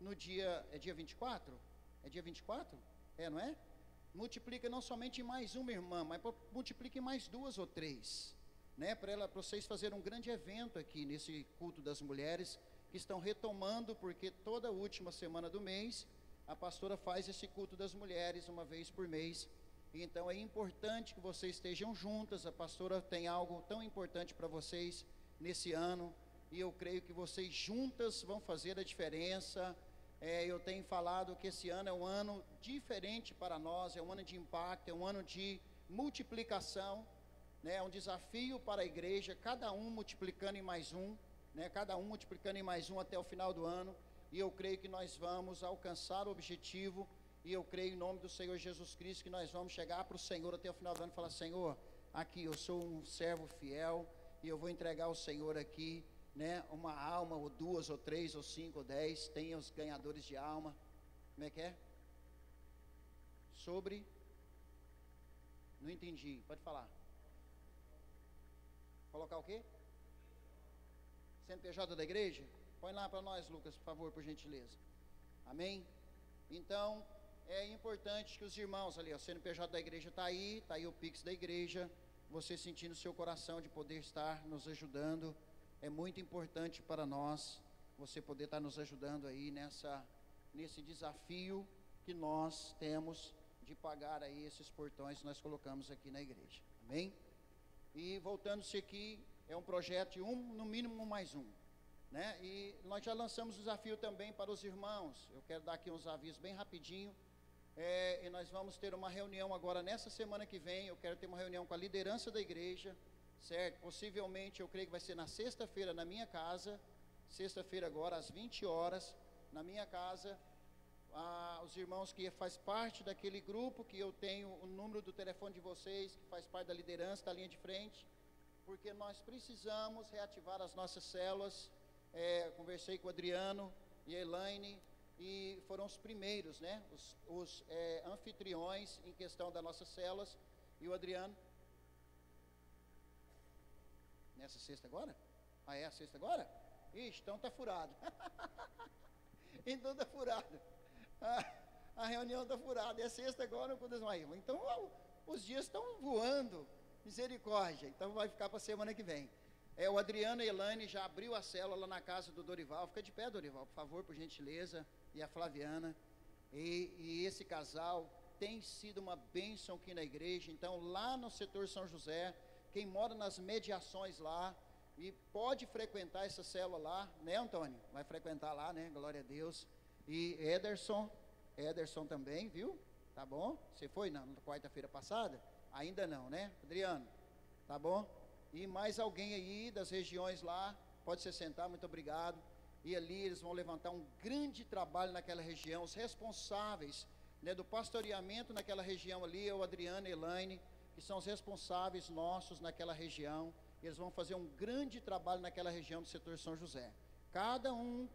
no dia, é dia 24? É dia 24? É, não é? Multiplica não somente em mais uma irmã, mas multiplica em mais duas ou três, né? Para vocês fazerem um grande evento aqui nesse culto das mulheres, que estão retomando, porque toda última semana do mês, a pastora faz esse culto das mulheres, uma vez por mês. Então é importante que vocês estejam juntas. A pastora tem algo tão importante para vocês nesse ano, e eu creio que vocês juntas vão fazer a diferença. Eu tenho falado que esse ano é um ano diferente para nós, é um ano de impacto, é um ano de multiplicação, né? É um desafio para a igreja, cada um multiplicando em mais um, né? Cada um multiplicando em mais um até o final do ano, e eu creio que nós vamos alcançar o objetivo, e eu creio em nome do Senhor Jesus Cristo, que nós vamos chegar para o Senhor até o final do ano e falar: Senhor, aqui eu sou um servo fiel, e eu vou entregar ao Senhor aqui, né, uma alma, ou duas, ou três, ou cinco, ou 10, tem os ganhadores de alma. Como é que é? Sobre, não entendi, pode falar. Colocar o quê? CNPJ da igreja? Põe lá para nós, Lucas, por favor, por gentileza. Amém? Então, é importante que os irmãos ali, o CNPJ da igreja está aí o Pix da igreja, você sentindo o seu coração de poder estar nos ajudando. É muito importante para nós, você poder estar nos ajudando aí nesse desafio que nós temos de pagar aí esses portões que nós colocamos aqui na igreja, amém? E voltando-se aqui, é um projeto de no mínimo um mais um, né? E nós já lançamos o desafio também para os irmãos. Eu quero dar aqui uns avisos bem rapidinho, e nós vamos ter uma reunião agora nessa semana que vem. Eu quero ter uma reunião com a liderança da igreja, certo? Possivelmente, eu creio que vai ser na sexta-feira na minha casa, sexta-feira agora às 20 horas, na minha casa. Os irmãos que faz parte daquele grupo, que eu tenho o número do telefone de vocês, que faz parte da liderança, da linha de frente, porque nós precisamos reativar as nossas células. Conversei com o Adriano e a Elaine, e foram os primeiros, né, os anfitriões em questão das nossas células. E o Adriano, nessa sexta agora? É a sexta agora? Ixi, então está furado. Então está furado. A reunião está furada. É sexta agora, quando desmaiam. Então os dias estão voando. Misericórdia. Então vai ficar para a semana que vem. O Adriano e a Elaine já abriu a célula lá na casa do Dorival. Fica de pé, Dorival, por favor, por gentileza. E a Flaviana. E esse casal tem sido uma bênção aqui na igreja. Então, lá no setor São José, quem mora nas mediações lá e pode frequentar essa célula lá, né, Antônio? Vai frequentar lá, né? Glória a Deus. E Ederson também, viu? Tá bom? Você foi na quarta-feira passada? Ainda não, né? Adriano, tá bom? E mais alguém aí das regiões lá, pode se sentar, muito obrigado. E ali eles vão levantar um grande trabalho naquela região. Os responsáveis, né, do pastoreamento naquela região ali é o Adriano e a Elaine, que são os responsáveis nossos naquela região. Eles vão fazer um grande trabalho naquela região do setor São José. Cada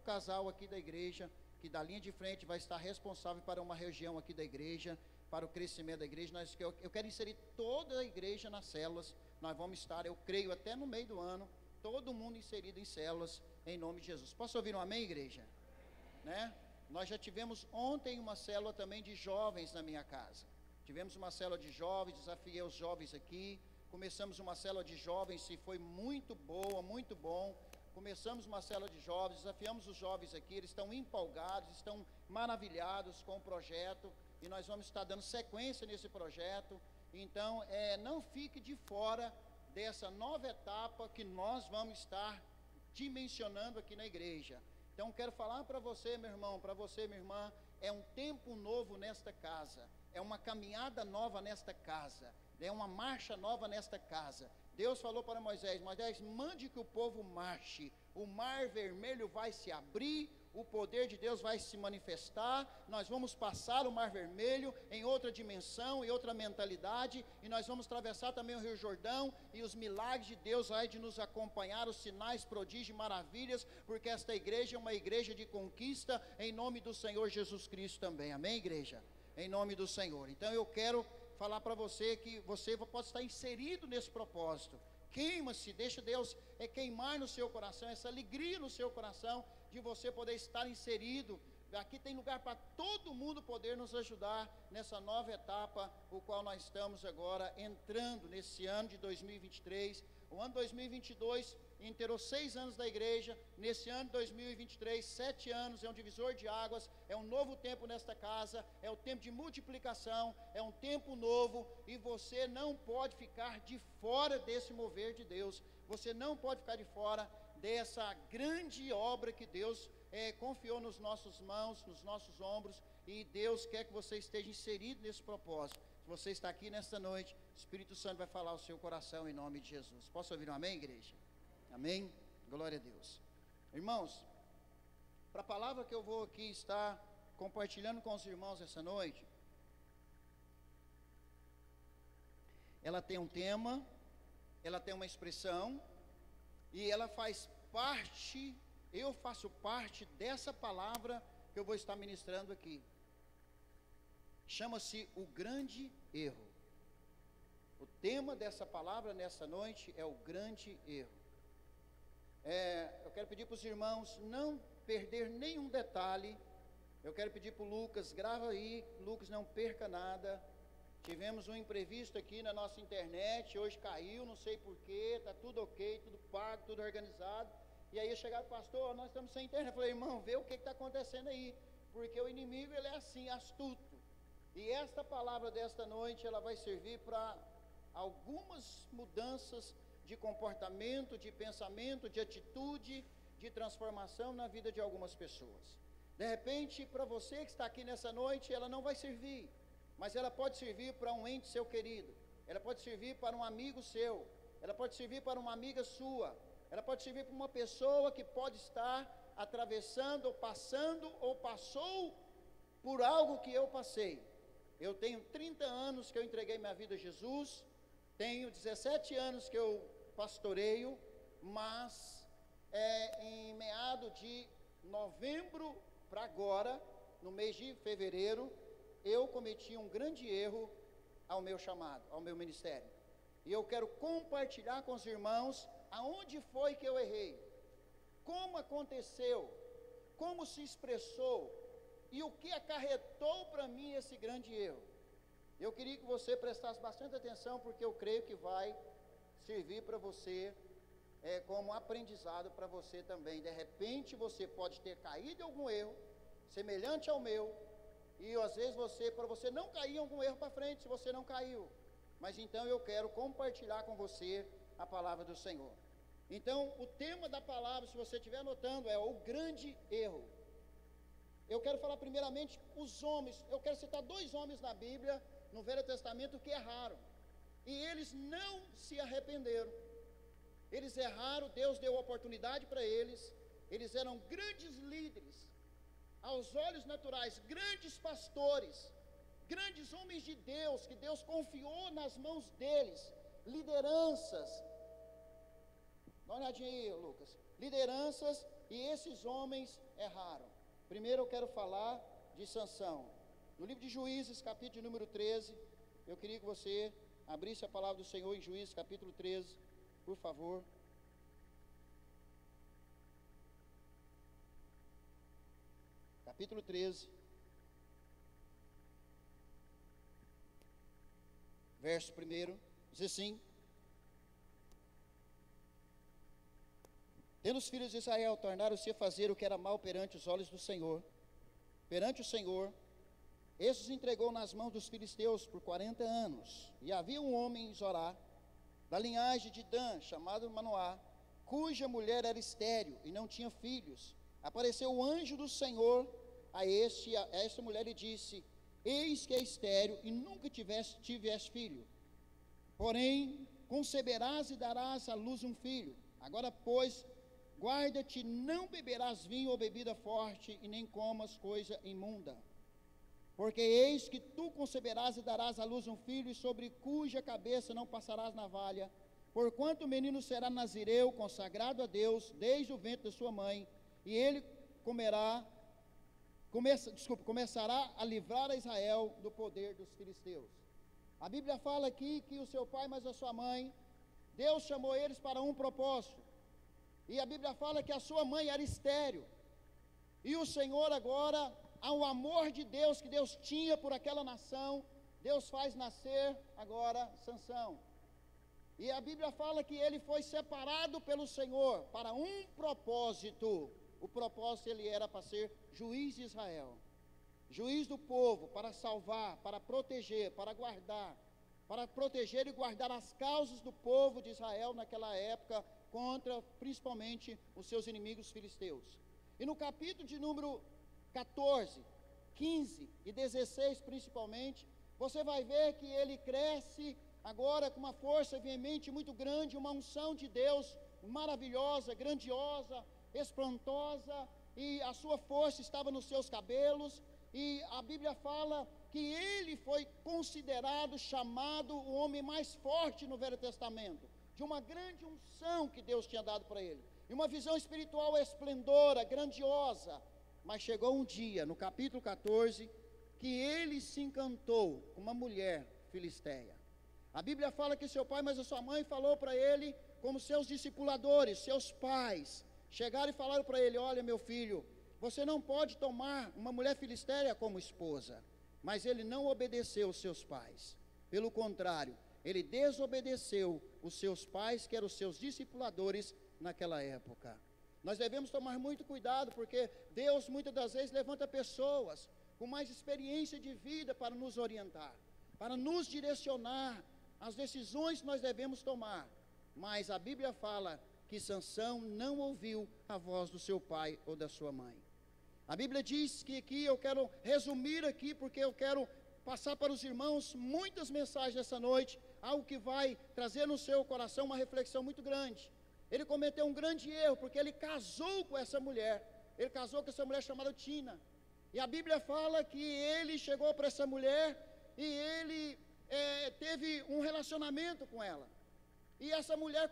casal aqui da igreja, que da linha de frente vai estar responsável para uma região aqui da igreja, para o crescimento da igreja. Eu quero inserir toda a igreja nas células. Nós vamos estar, eu creio, até no meio do ano, todo mundo inserido em células, em nome de Jesus. Posso ouvir um amém, igreja? Né? Nós já tivemos ontem uma célula também de jovens na minha casa. Tivemos uma célula de jovens, desafiei os jovens aqui. Começamos uma célula de jovens e foi muito boa, muito bom. Começamos uma célula de jovens, desafiamos os jovens aqui, eles estão empolgados, estão maravilhados com o projeto, e nós vamos estar dando sequência nesse projeto. Então, não fique de fora dessa nova etapa que nós vamos estar dimensionando aqui na igreja. Então, quero falar para você, meu irmão, para você, minha irmã, é um tempo novo nesta casa, é uma caminhada nova nesta casa, é uma marcha nova nesta casa. Deus falou para Moisés: Moisés, mande que o povo marche, o mar vermelho vai se abrir, o poder de Deus vai se manifestar, nós vamos passar o mar vermelho em outra dimensão, em outra mentalidade, e nós vamos atravessar também o Rio Jordão, e os milagres de Deus vai de nos acompanhar, os sinais, prodígios e maravilhas, porque esta igreja é uma igreja de conquista, em nome do Senhor Jesus Cristo também, amém, igreja? Em nome do Senhor. Então eu quero falar para você que você pode estar inserido nesse propósito. Queima-se, deixa Deus queimar no seu coração, essa alegria no seu coração, de você poder estar inserido aqui tem lugar para todo mundo poder nos ajudar nessa nova etapa, o qual nós estamos agora entrando nesse ano de 2023. O ano 2022 inteirou 6 anos da igreja. Nesse ano de 2023, 7 anos, é um divisor de águas, é um novo tempo nesta casa, é o tempo de multiplicação, é um tempo novo, e você não pode ficar de fora desse mover de Deus, você não pode ficar de fora dessa grande obra que Deus confiou nos nossos mãos, nos nossos ombros, e Deus quer que você esteja inserido nesse propósito. Se você está aqui nesta noite, o Espírito Santo vai falar ao seu coração em nome de Jesus. Posso ouvir um amém, igreja? Amém? Glória a Deus. Irmãos, para a palavra que eu vou aqui estar compartilhando com os irmãos essa noite, ela tem um tema, ela tem uma expressão, e ela faz parte, eu faço parte dessa palavra que eu vou estar ministrando aqui. Chama-se o grande erro. O tema dessa palavra nessa noite é o grande erro. Eu quero pedir para os irmãos não perder nenhum detalhe. Eu quero pedir para o Lucas, grava aí, Lucas, não perca nada. Tivemos um imprevisto aqui na nossa internet, hoje caiu, não sei porquê, está tudo ok, tudo pago, tudo organizado. E aí chegaram, pastor, nós estamos sem internet. Eu falei, irmão, vê o que está acontecendo aí, porque o inimigo, ele é assim, astuto. E esta palavra desta noite, ela vai servir para algumas mudanças de comportamento, de pensamento, de atitude, de transformação na vida de algumas pessoas. De repente, para você que está aqui nessa noite, ela não vai servir, mas ela pode servir para um ente seu querido, ela pode servir para um amigo seu, ela pode servir para uma amiga sua, ela pode servir para uma pessoa que pode estar atravessando, ou passando, ou passou por algo que eu passei. Eu tenho 30 anos que eu entreguei minha vida a Jesus, tenho 17 anos que eu pastoreio, mas em meado de novembro para agora, no mês de fevereiro, eu cometi um grande erro ao meu chamado, ao meu ministério. E eu quero compartilhar com os irmãos aonde foi que eu errei, como aconteceu, como se expressou e o que acarretou para mim esse grande erro. Eu queria que você prestasse bastante atenção, porque eu creio que vai servir para você como aprendizado para você também. De repente você pode ter caído em algum erro semelhante ao meu, e às vezes para você não cair em algum erro para frente, se você não caiu. Mas então eu quero compartilhar com você a palavra do Senhor. Então o tema da palavra, se você estiver anotando, é o grande erro. Eu quero falar primeiramente os homens. Eu quero citar 2 homens na Bíblia, no Velho Testamento, que erraram, e eles não se arrependeram. Eles erraram, Deus deu oportunidade para eles. Eles eram grandes líderes, aos olhos naturais, grandes pastores, grandes homens de Deus, que Deus confiou nas mãos deles, lideranças. Dá uma olhadinha aí, Lucas. Lideranças, e esses homens erraram. Primeiro eu quero falar de Sansão. No livro de Juízes, capítulo número 13, eu queria que você abrisse a palavra do Senhor em Juízes, capítulo 13, por favor. Capítulo 13, verso 1, diz assim: tendo os filhos de Israel tornaram-se a fazer o que era mal perante os olhos do Senhor, perante o Senhor, estes os entregou nas mãos dos filisteus por 40 anos. E havia um homem em Zorá, da linhagem de Dan, chamado Manoá, cuja mulher era estéril e não tinha filhos. Apareceu o anjo do Senhor a esta mulher e disse: eis que é estéril e nunca tiveste filho, porém conceberás e darás à luz um filho. Agora, pois, guarda-te, não beberás vinho ou bebida forte, e nem comas coisa imunda, porque eis que tu conceberás e darás à luz um filho, e sobre cuja cabeça não passarás navalha, porquanto o menino será nazireu, consagrado a Deus, desde o ventre da sua mãe, e ele começará a livrar a Israel do poder dos filisteus. A Bíblia fala aqui que o seu pai, mas a sua mãe, Deus chamou eles para um propósito, e a Bíblia fala que a sua mãe era estéril, E o Senhor agora, ao amor de Deus que Deus tinha por aquela nação, Deus faz nascer agora Sansão. E a Bíblia fala que ele foi separado pelo Senhor para um propósito. O propósito ele era para ser juiz de Israel, juiz do povo, para salvar, para proteger, para guardar, para proteger e guardar as causas do povo de Israel naquela época contra principalmente os seus inimigos filisteus. E no capítulo de número 14, 15 e 16 principalmente, você vai ver que ele cresce agora com uma força veemente muito grande, uma unção de Deus maravilhosa, grandiosa, espantosa, e a sua força estava nos seus cabelos, e a Bíblia fala que ele foi considerado, chamado o homem mais forte no Velho Testamento, de uma grande unção que Deus tinha dado para ele, e uma visão espiritual esplendora, grandiosa. Mas chegou um dia, no capítulo 14, que ele se encantou com uma mulher filisteia. A Bíblia fala que seu pai, mas a sua mãe falou para ele, como seus discipuladores, seus pais, chegaram e falaram para ele: olha, meu filho, você não pode tomar uma mulher filisteia como esposa. Mas ele não obedeceu os seus pais, pelo contrário, ele desobedeceu os seus pais, que eram os seus discipuladores naquela época. Nós devemos tomar muito cuidado, porque Deus muitas das vezes levanta pessoas com mais experiência de vida para nos orientar, para nos direcionar as decisões que nós devemos tomar. Mas a Bíblia fala que Sansão não ouviu a voz do seu pai ou da sua mãe. A Bíblia diz que aqui, eu quero resumir aqui, porque eu quero passar para os irmãos muitas mensagens essa noite, algo que vai trazer no seu coração uma reflexão muito grande. Ele cometeu um grande erro, porque ele casou com essa mulher, ele casou com essa mulher chamada Tina, e a Bíblia fala que ele chegou para essa mulher, e ele teve um relacionamento com ela, e essa mulher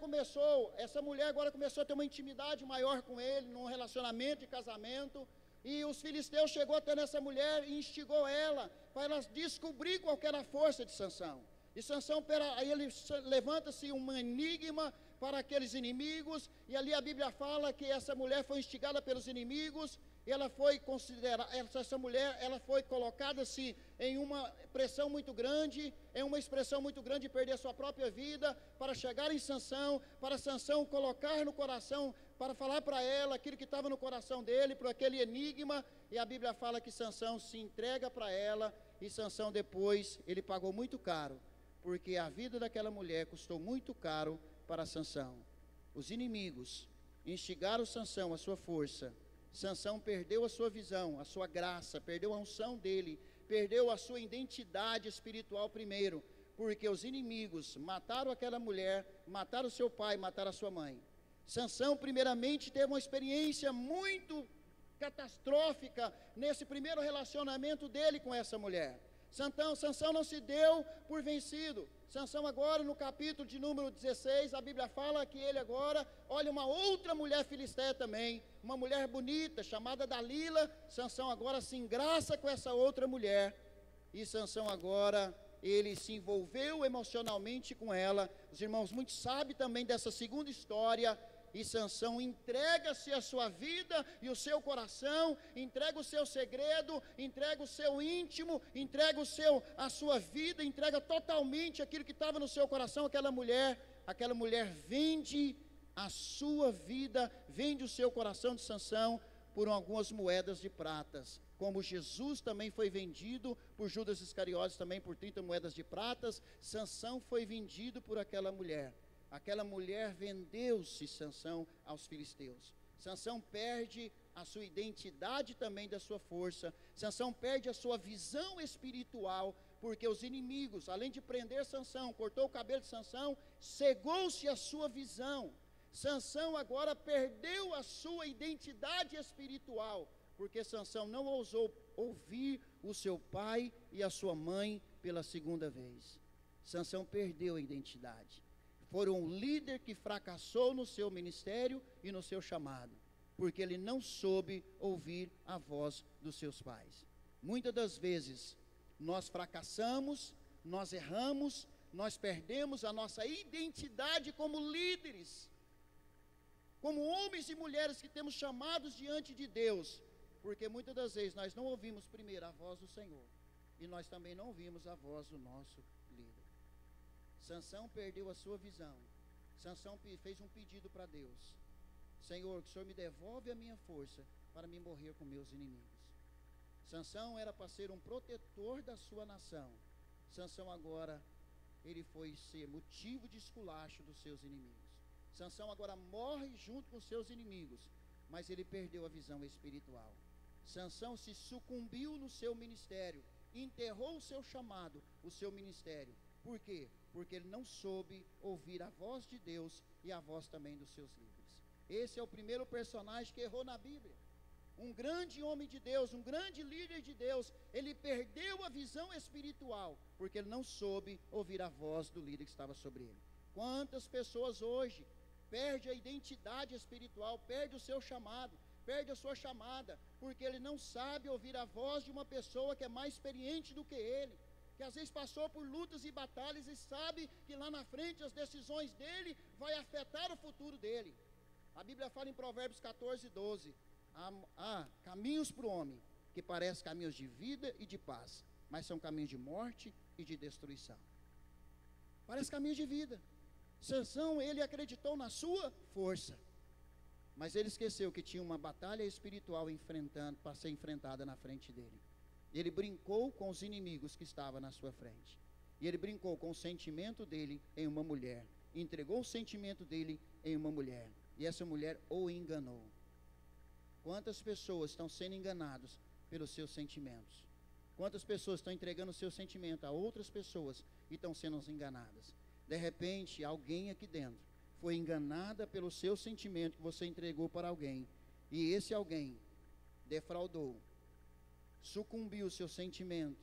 agora começou a ter uma intimidade maior com ele, num relacionamento de casamento, e os filisteus chegou até nessa mulher e instigou ela, para ela descobrir qual era a força de Sansão, e Sansão, aí ele levanta-se um enigma para aqueles inimigos, e ali a Bíblia fala que essa mulher foi instigada pelos inimigos, e ela foi considerada, essa mulher, ela foi colocada-se em uma pressão muito grande, em uma expressão muito grande de perder a sua própria vida, para chegar em Sansão, para Sansão colocar no coração, para falar para ela aquilo que estava no coração dele, por aquele enigma, e a Bíblia fala que Sansão se entrega para ela, e Sansão depois, ele pagou muito caro, porque a vida daquela mulher custou muito caro para Sansão. Os inimigos instigaram Sansão, a sua força. Sansão perdeu a sua visão, a sua graça, perdeu a unção dele, perdeu a sua identidade espiritual primeiro, porque os inimigos mataram aquela mulher, mataram seu pai, mataram a sua mãe. Sansão primeiramente teve uma experiência muito catastrófica nesse primeiro relacionamento dele com essa mulher. Sansão não se deu por vencido. Sansão agora, no capítulo de número 16, a Bíblia fala que ele agora olha uma outra mulher filisteia também, uma mulher bonita, chamada Dalila. Sansão agora se engraça com essa outra mulher, e Sansão agora, ele se envolveu emocionalmente com ela. Os irmãos muito sabem também dessa segunda história, e Sansão entrega-se a sua vida e o seu coração, entrega o seu segredo, entrega o seu íntimo, entrega a sua vida, entrega totalmente aquilo que estava no seu coração. Aquela mulher vende a sua vida, vende o seu coração de Sansão por algumas moedas de pratas, como Jesus também foi vendido por Judas Iscariotes também por 30 moedas de pratas. Sansão foi vendido por aquela mulher. Aquela mulher vendeu-se, Sansão, aos filisteus. Sansão perde a sua identidade também da sua força. Sansão perde a sua visão espiritual, porque os inimigos, além de prender Sansão, cortou o cabelo de Sansão, cegou-se a sua visão. Sansão agora perdeu a sua identidade espiritual, porque Sansão não ousou ouvir o seu pai e a sua mãe pela segunda vez. Sansão perdeu a identidade. Foi um líder que fracassou no seu ministério e no seu chamado, porque ele não soube ouvir a voz dos seus pais. Muitas das vezes, nós fracassamos, nós erramos, nós perdemos a nossa identidade como líderes, como homens e mulheres que temos chamados diante de Deus, Porque muitas das vezes nós não ouvimos primeiro a voz do Senhor, e nós também não ouvimos a voz do nosso líder. Sansão perdeu a sua visão. Sansão fez um pedido para Deus: Senhor, que o Senhor me devolve a minha força para me morrer com meus inimigos. Sansão era para ser um protetor da sua nação. Sansão agora, ele foi ser motivo de esculacho dos seus inimigos. Sansão agora morre junto com seus inimigos, mas ele perdeu a visão espiritual. Sansão se sucumbiu no seu ministério, enterrou o seu chamado, o seu ministério. Por quê? Porque ele não soube ouvir a voz de Deus e a voz também dos seus líderes. Esse é o primeiro personagem que errou na Bíblia. Um grande homem de Deus, um grande líder de Deus, ele perdeu a visão espiritual, porque ele não soube ouvir a voz do líder que estava sobre ele. Quantas pessoas hoje perdem a identidade espiritual, perdem o seu chamado, perde a sua chamada, porque ele não sabe ouvir a voz de uma pessoa que é mais experiente do que ele, que às vezes passou por lutas e batalhas e sabe que lá na frente as decisões dele vai afetar o futuro dele. A Bíblia fala em Provérbios 14:12, há caminhos para o homem que parecem caminhos de vida e de paz, mas são caminhos de morte e de destruição. Parece caminhos de vida. Sansão, ele acreditou na sua força, mas ele esqueceu que tinha uma batalha espiritual para ser enfrentada na frente dele. Ele brincou com os inimigos que estavam na sua frente, e ele brincou com o sentimento dele em uma mulher, entregou o sentimento dele em uma mulher, e essa mulher o enganou. Quantas pessoas estão sendo enganadas pelos seus sentimentos? Quantas pessoas estão entregando o seu sentimento a outras pessoas e estão sendo enganadas? De repente, alguém aqui dentro foi enganada pelo seu sentimento que você entregou para alguém, e esse alguém defraudou, sucumbiu o seu sentimento,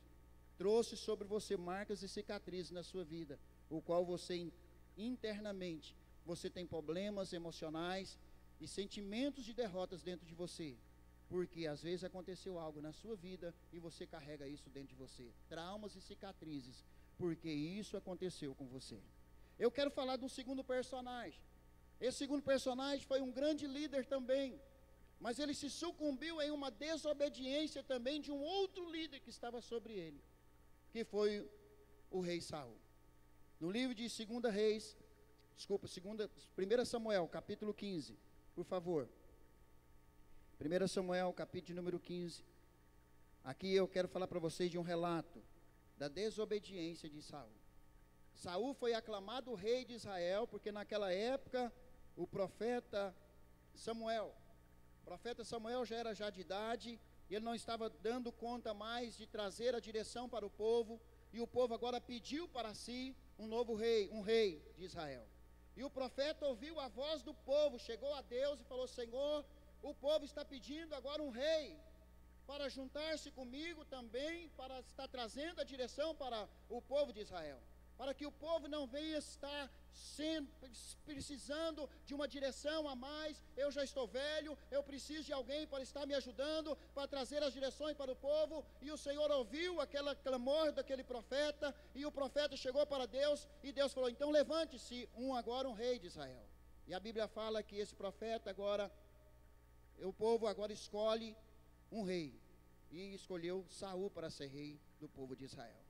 trouxe sobre você marcas e cicatrizes na sua vida, o qual você internamente, você tem problemas emocionais e sentimentos de derrotas dentro de você, porque às vezes aconteceu algo na sua vida e você carrega isso dentro de você, traumas e cicatrizes, porque isso aconteceu com você. Eu quero falar de um segundo personagem. Esse segundo personagem foi um grande líder também, mas ele se sucumbiu em uma desobediência também de um outro líder que estava sobre ele, que foi o rei Saul. No livro de 1 Samuel, capítulo 15, por favor. 1 Samuel, capítulo de número 15. Aqui eu quero falar para vocês de um relato da desobediência de Saul. Saul foi aclamado rei de Israel, porque naquela época o profeta Samuel já era de idade, e ele não estava dando conta mais de trazer a direção para o povo, e o povo agora pediu para si um novo rei, um rei de Israel. E o profeta ouviu a voz do povo, chegou a Deus e falou: Senhor, o povo está pedindo agora um rei, para juntar-se comigo também, para estar trazendo a direção para o povo de Israel, para que o povo não venha estar precisando de uma direção a mais. Eu já estou velho, eu preciso de alguém para estar me ajudando, para trazer as direções para o povo. E o Senhor ouviu aquele clamor daquele profeta, e o profeta chegou para Deus, e Deus falou: então levante-se agora um rei de Israel. E a Bíblia fala que esse profeta agora, o povo agora escolhe um rei, e escolheu Saul para ser rei do povo de Israel.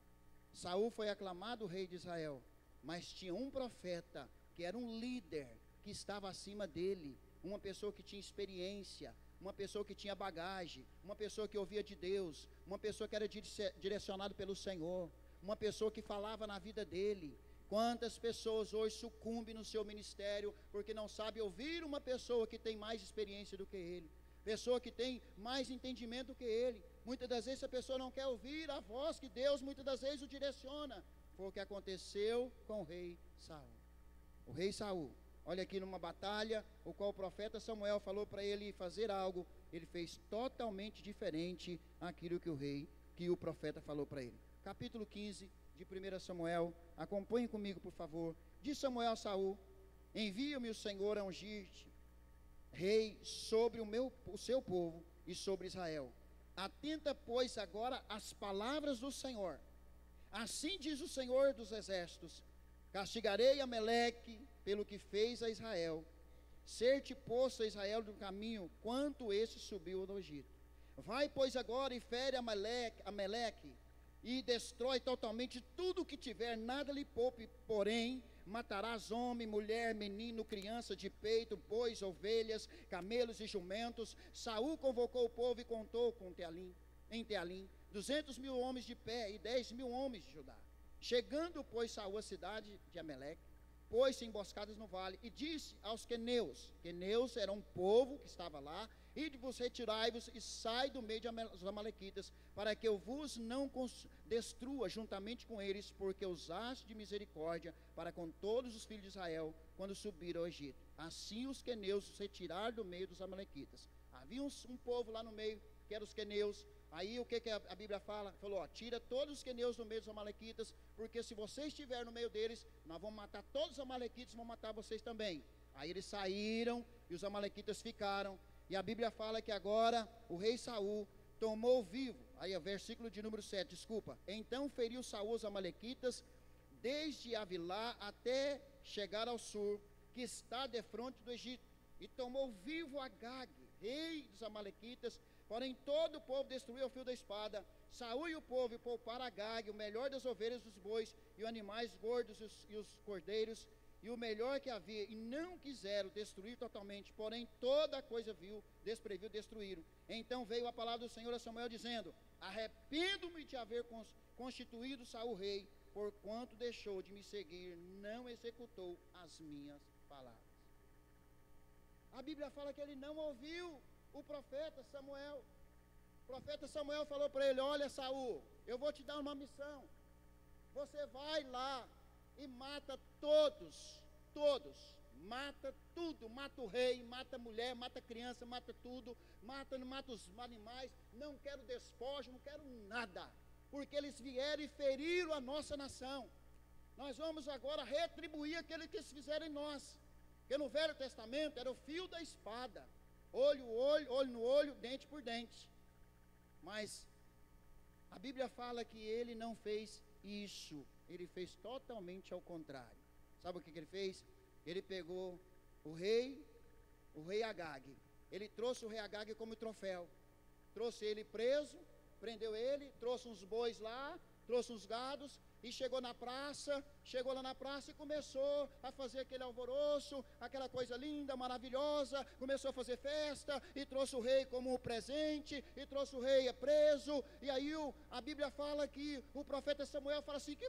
Saul foi aclamado rei de Israel, mas tinha um profeta que era um líder que estava acima dele, uma pessoa que tinha experiência, uma pessoa que tinha bagagem, uma pessoa que ouvia de Deus, uma pessoa que era direcionado pelo Senhor, uma pessoa que falava na vida dele. Quantas pessoas hoje sucumbem no seu ministério porque não sabe ouvir uma pessoa que tem mais experiência do que ele, pessoa que tem mais entendimento do que ele. Muitas das vezes a pessoa não quer ouvir a voz que Deus muitas das vezes o direciona. Foi o que aconteceu com o rei Saul. O rei Saul, olha aqui, numa batalha, o qual o profeta Samuel falou para ele fazer algo, ele fez totalmente diferente aquilo que o profeta falou para ele. Capítulo 15 de 1 Samuel, acompanhe comigo, por favor. Diz Samuel a Saul: envia-me o Senhor a ungir-te rei sobre o seu povo e sobre Israel. Atenta, pois, agora às palavras do Senhor. Assim diz o Senhor dos exércitos: castigarei Ameleque pelo que fez a Israel, ser-te posto a Israel do caminho, quanto esse subiu do Egito. Vai, pois, agora e fere Amaleque, e destrói totalmente tudo o que tiver, nada lhe poupe, porém, matarás homem, mulher, menino, criança de peito, bois, ovelhas, camelos e jumentos. Saul convocou o povo e contou em Tealim 200.000 homens de pé e 10.000 homens de Judá. Chegando, pois, Saul à cidade de Amaleque, pôs-se emboscadas no vale, e disse aos queneus era um povo que estava lá: ide-vos, retirai-vos e sai do meio dos amalequitas, para que eu vos não destrua juntamente com eles, porque usaste de misericórdia para com todos os filhos de Israel, quando subiram ao Egito. Assim os queneus se retiraram do meio dos amalequitas. Havia um povo lá no meio, que eram os queneus. Aí o que a Bíblia fala? Falou: ó, tira todos os queneus do meio dos amalequitas, porque se vocês estiverem no meio deles, nós vamos matar todos os amalequitas, vamos matar vocês também. Aí eles saíram e os amalequitas ficaram. E a Bíblia fala que agora o rei Saul tomou vivo, aí é o versículo de número 7, desculpa. Então feriu Saul os amalequitas, desde Avilá até chegar ao sul, que está defronte do Egito, e tomou vivo Agag, rei dos amalequitas. Porém todo o povo destruiu o fio da espada. Saul e o povo pouparam Agag, o melhor das ovelhas, dos bois, e os animais gordos e os cordeiros, e o melhor que havia, e não quiseram destruir totalmente, porém toda a coisa despreviu, destruíram. Então veio a palavra do Senhor a Samuel, dizendo: arrependo-me de haver constituído Saul rei, porquanto deixou de me seguir, não executou as minhas palavras. A Bíblia fala que ele não ouviu o profeta Samuel. O profeta Samuel falou para ele: olha, Saul, eu vou te dar uma missão. Você vai lá e mata todos, mata tudo, mata o rei, mata a mulher, mata a criança, mata tudo, mata os animais. Não quero despojo, não quero nada, porque eles vieram e feriram a nossa nação. Nós vamos agora retribuir aquele que eles fizeram em nós. Porque no Velho Testamento era o fio da espada, olho no olho, dente por dente. Mas a Bíblia fala que ele não fez isso, ele fez totalmente ao contrário. Sabe o que ele fez? Ele pegou o rei Agag, ele trouxe o rei Agag como troféu, trouxe ele preso, prendeu ele, trouxe uns bois lá, trouxe uns gados, e chegou lá na praça e começou a fazer aquele alvoroço, aquela coisa linda, maravilhosa, começou a fazer festa, e trouxe o rei como presente, e trouxe o rei preso. E aí a Bíblia fala que o profeta Samuel fala assim: que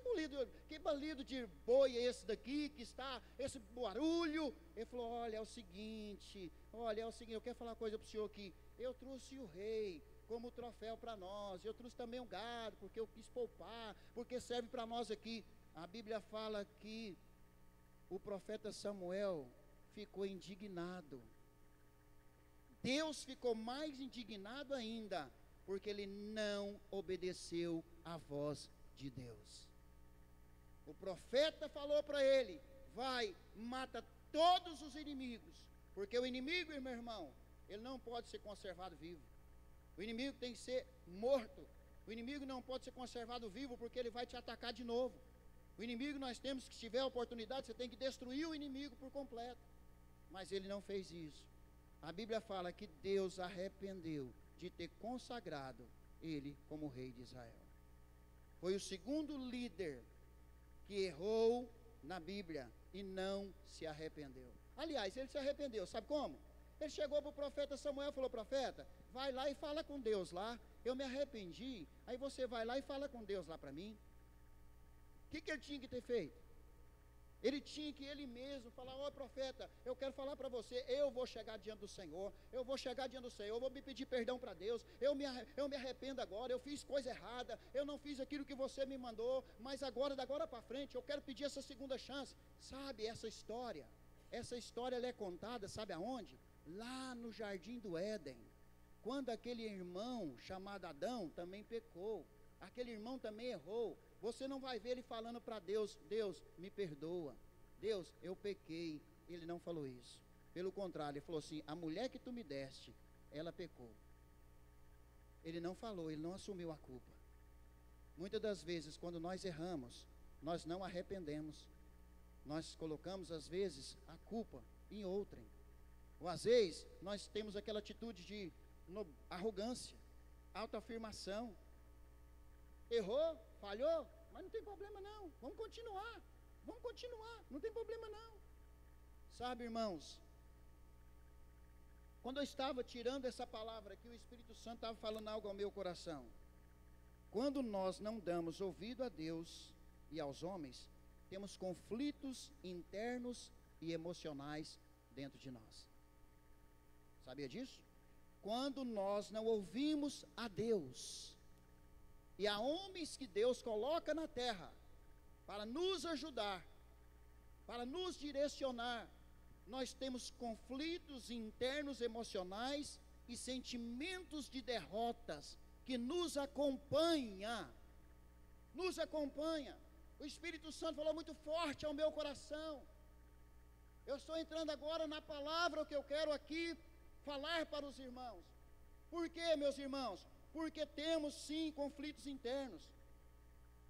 balido de boi é esse daqui, que está esse barulho? Ele falou: olha, é o seguinte, eu quero falar uma coisa para o senhor aqui. Eu trouxe o rei como troféu para nós, eu trouxe também um gado, porque eu quis poupar, porque serve para nós aqui. A Bíblia fala que o profeta Samuel ficou indignado. Deus ficou mais indignado ainda, porque ele não obedeceu à voz de Deus. O profeta falou para ele: vai, mata todos os inimigos, porque o inimigo, meu irmão, ele não pode ser conservado vivo. O inimigo tem que ser morto. O inimigo não pode ser conservado vivo, porque ele vai te atacar de novo. O inimigo, nós temos que, se tiver a oportunidade, você tem que destruir o inimigo por completo. Mas ele não fez isso. A Bíblia fala que Deus arrependeu de ter consagrado ele como rei de Israel. Foi o segundo líder que errou na Bíblia e não se arrependeu. Aliás, ele se arrependeu, sabe como? Ele chegou para o profeta Samuel e falou: profeta, vai lá e fala com Deus lá, eu me arrependi, aí você vai lá e fala com Deus lá para mim. O que ele tinha que ter feito? Ele tinha que ele mesmo falar: ó profeta, eu quero falar para você, eu vou chegar diante do Senhor, eu vou me pedir perdão para Deus, eu me arrependo agora, eu fiz coisa errada, eu não fiz aquilo que você me mandou, mas agora, da agora para frente, eu quero pedir essa segunda chance. Sabe, essa história ela é contada, sabe aonde? Lá no jardim do Éden, quando aquele irmão chamado Adão também pecou, aquele irmão também errou. Você não vai ver ele falando para Deus: Deus, me perdoa, Deus, eu pequei. Ele não falou isso. Pelo contrário, ele falou assim: a mulher que tu me deste, ela pecou. Ele não falou, ele não assumiu a culpa. Muitas das vezes, quando nós erramos, nós não arrependemos. Nós colocamos, às vezes, a culpa em outrem. Ou às vezes, nós temos aquela atitude de arrogância. autoafirmação. Errou, falhou, mas não tem problema não. Vamos continuar, não tem problema não. Sabe, irmãos, quando eu estava tirando essa palavra aqui, o Espírito Santo estava falando algo ao meu coração. Quando nós não damos ouvido a Deus e aos homens, temos conflitos internos e emocionais dentro de nós. Sabia disso? Quando nós não ouvimos a Deus e a homens que Deus coloca na terra para nos ajudar, para nos direcionar, nós temos conflitos internos emocionais e sentimentos de derrotas que nos acompanha. O Espírito Santo falou muito forte ao meu coração. Eu estou entrando agora na palavra que eu quero aqui falar para os irmãos. Por quê, meus irmãos? Porque temos sim conflitos internos.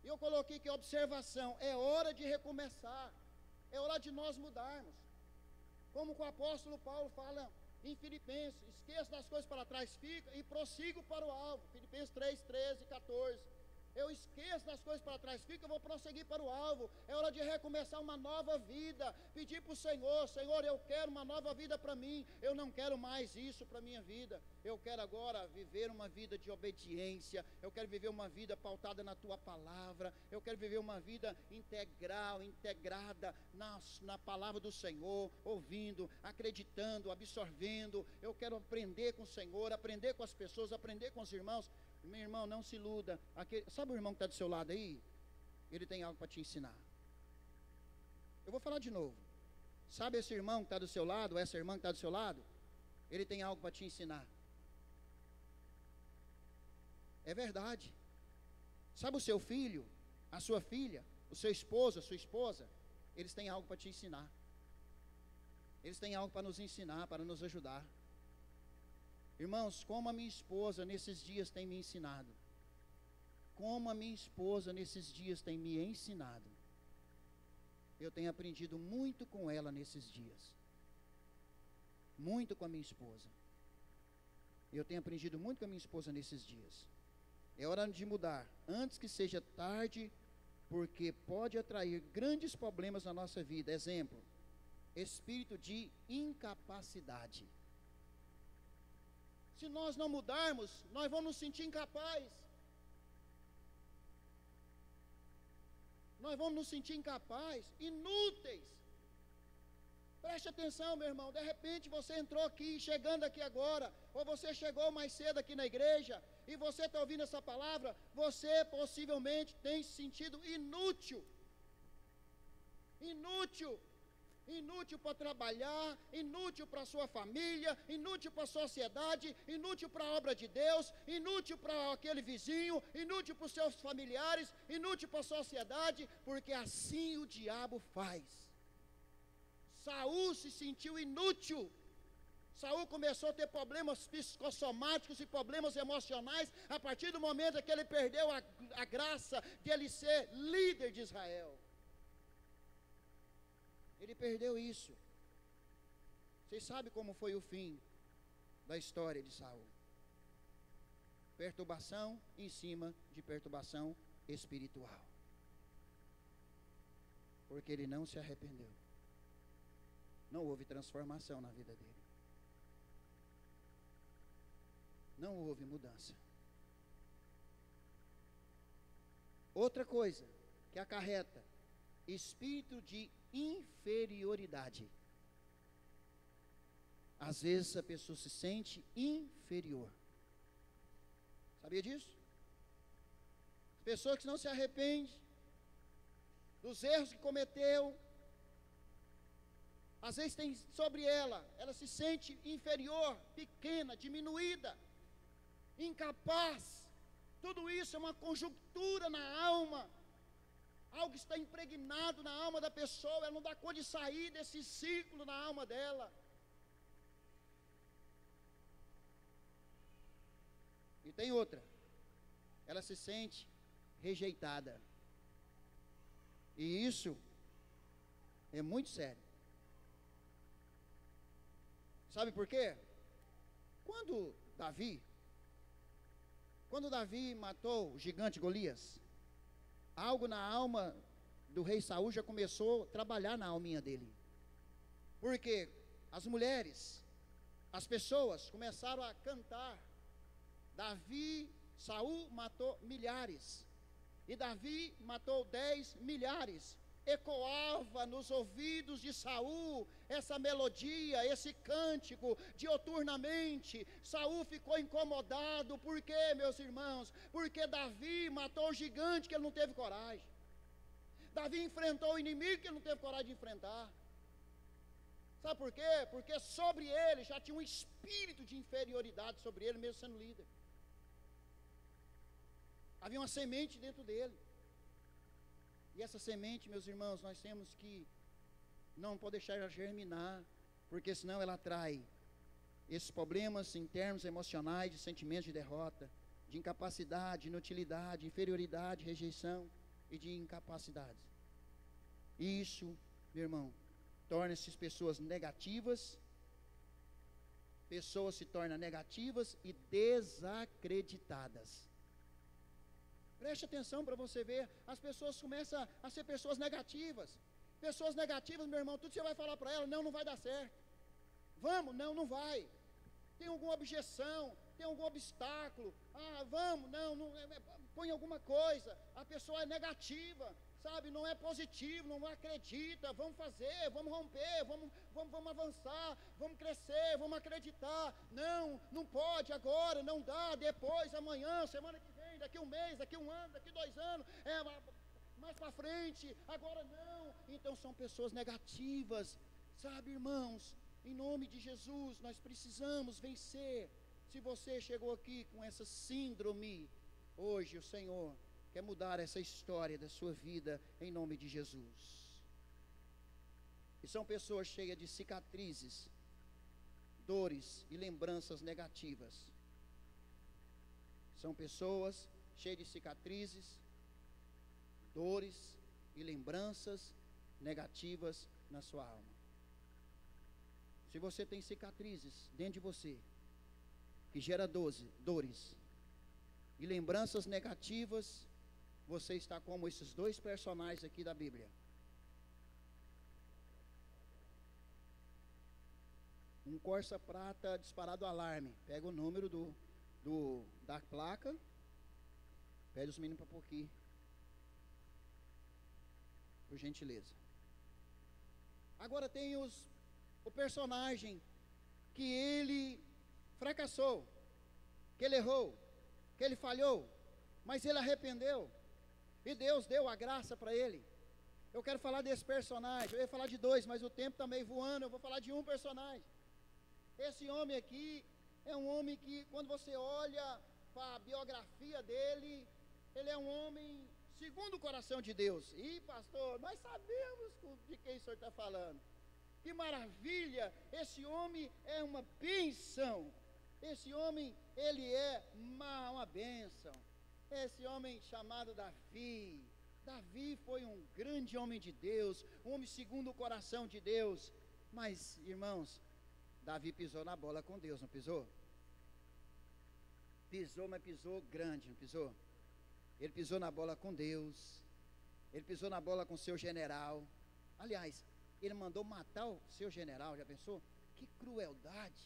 Eu coloquei que observação, é hora de recomeçar, é hora de nós mudarmos. Como o apóstolo Paulo fala em Filipenses, esqueça das coisas para trás, fica e prossigo para o alvo. Filipenses 3, 13 e 14. Eu esqueço das coisas para trás, fica, eu vou prosseguir para o alvo. É hora de recomeçar uma nova vida. Pedir para o Senhor, Senhor, eu quero uma nova vida para mim. Eu não quero mais isso para a minha vida. Eu quero agora viver uma vida de obediência. Eu quero viver uma vida pautada na Tua palavra. Eu quero viver uma vida integral, integrada na palavra do Senhor, ouvindo, acreditando, absorvendo. Eu quero aprender com o Senhor, aprender com as pessoas, aprender com os irmãos. Meu irmão, não se iluda. Sabe o irmão que está do seu lado aí? Ele tem algo para te ensinar. Eu vou falar de novo. Sabe esse irmão que está do seu lado, essa irmã que está do seu lado? Ele tem algo para te ensinar. É verdade. Sabe o seu filho, a sua filha, o seu esposo, a sua esposa? Eles têm algo para te ensinar. Eles têm algo para nos ensinar, para nos ajudar. Irmãos, como a minha esposa nesses dias tem me ensinado. Como a minha esposa nesses dias tem me ensinado. Eu tenho aprendido muito com ela nesses dias. Muito com a minha esposa. Eu tenho aprendido muito com a minha esposa nesses dias. É hora de mudar, antes que seja tarde, porque pode atrair grandes problemas na nossa vida. Exemplo, espírito de incapacidade. Se nós não mudarmos, nós vamos nos sentir incapazes. Nós vamos nos sentir incapazes, inúteis. Preste atenção, meu irmão. De repente você entrou aqui, chegando aqui agora, ou você chegou mais cedo aqui na igreja, e você está ouvindo essa palavra, você possivelmente tem se sentido inútil. Inútil para trabalhar, inútil para a sua família, inútil para a sociedade, inútil para a obra de Deus, inútil para aquele vizinho, inútil para os seus familiares, inútil para a sociedade, porque assim o diabo faz. Saul se sentiu inútil. Saul começou a ter problemas psicossomáticos e problemas emocionais a partir do momento que ele perdeu a graça de ele ser líder de Israel. Ele perdeu isso. Vocês sabem como foi o fim da história de Saul? Perturbação em cima de perturbação espiritual. Porque ele não se arrependeu. Não houve transformação na vida dele. Não houve mudança. Outra coisa que acarreta espírito de inferioridade. Às vezes a pessoa se sente inferior. Sabia disso? Pessoa que não se arrepende dos erros que cometeu, às vezes tem sobre ela se sente inferior, pequena, diminuída, incapaz. Tudo isso é uma conjuntura na alma. Algo está impregnado na alma da pessoa, ela não dá conta de sair desse ciclo na alma dela. E tem outra, ela se sente rejeitada. E isso é muito sério. Sabe por quê? Quando Davi Quando Davi matou o gigante Golias, algo na alma do rei Saul já começou a trabalhar na alminha dele. Porque as mulheres, as pessoas começaram a cantar: Davi, Saul matou milhares, e Davi matou 10 milhares. Ecoava nos ouvidos de Saul essa melodia, esse cântico, dioturnamente. Saul ficou incomodado. Por quê, meus irmãos? Porque Davi matou o gigante que ele não teve coragem. Davi enfrentou o inimigo que ele não teve coragem de enfrentar. Sabe por quê? Porque sobre ele já tinha um espírito de inferioridade sobre ele, mesmo sendo líder. Havia uma semente dentro dele. E essa semente, meus irmãos, nós temos que não pode deixar ela germinar, porque senão ela atrai esses problemas internos, emocionais, de sentimentos de derrota, de incapacidade, inutilidade, inferioridade, rejeição e de incapacidade. Isso, meu irmão, torna essas pessoas negativas. Pessoas se tornam negativas e desacreditadas. Preste atenção para você ver, as pessoas começam a ser pessoas negativas. Pessoas negativas, meu irmão, tudo você vai falar para ela: não, não vai dar certo. Vamos, não, não vai. Tem alguma objeção, tem algum obstáculo. Vamos, não, põe alguma coisa. A pessoa é negativa, sabe, não é positivo, não acredita. Vamos fazer, vamos romper, vamos avançar, vamos crescer, vamos acreditar. Não, não pode agora, não dá, depois, amanhã, semana que vem, daqui um mês, daqui um ano, daqui 2 anos, mais para frente, agora não. Então são pessoas negativas, sabe, irmãos. Em nome de Jesus, nós precisamos vencer. Se você chegou aqui com essa síndrome, hoje o Senhor quer mudar essa história da sua vida, em nome de Jesus. E são pessoas cheias de cicatrizes, dores e lembranças negativas. São pessoas cheias de cicatrizes, dores e lembranças negativas na sua alma. Se você tem cicatrizes dentro de você, que gera dores e lembranças negativas, você está como esses 2 personagens aqui da Bíblia. Um Corsa prata disparado alarme. Pega o número da placa. Pede os meninos para pôr aqui, por gentileza. Agora tem o personagem que ele fracassou, que ele errou, que ele falhou, mas ele arrependeu, e Deus deu a graça para ele. Eu quero falar desse personagem. Eu ia falar de 2, mas o tempo está meio voando. Eu vou falar de um personagem. Esse homem aqui é um homem que, quando você olha para a biografia dele, ele é um homem segundo o coração de Deus. E pastor, nós sabemos de quem o senhor está falando. Que maravilha! Esse homem é uma bênção. Esse homem, ele é uma bênção. Esse homem chamado Davi. Davi foi um grande homem de Deus, um homem segundo o coração de Deus. Mas, irmãos, Davi pisou na bola com Deus, não pisou? Pisou, mas pisou grande, não pisou? Ele pisou na bola com Deus. Ele pisou na bola com seu general. Aliás, ele mandou matar o seu general, já pensou? Que crueldade!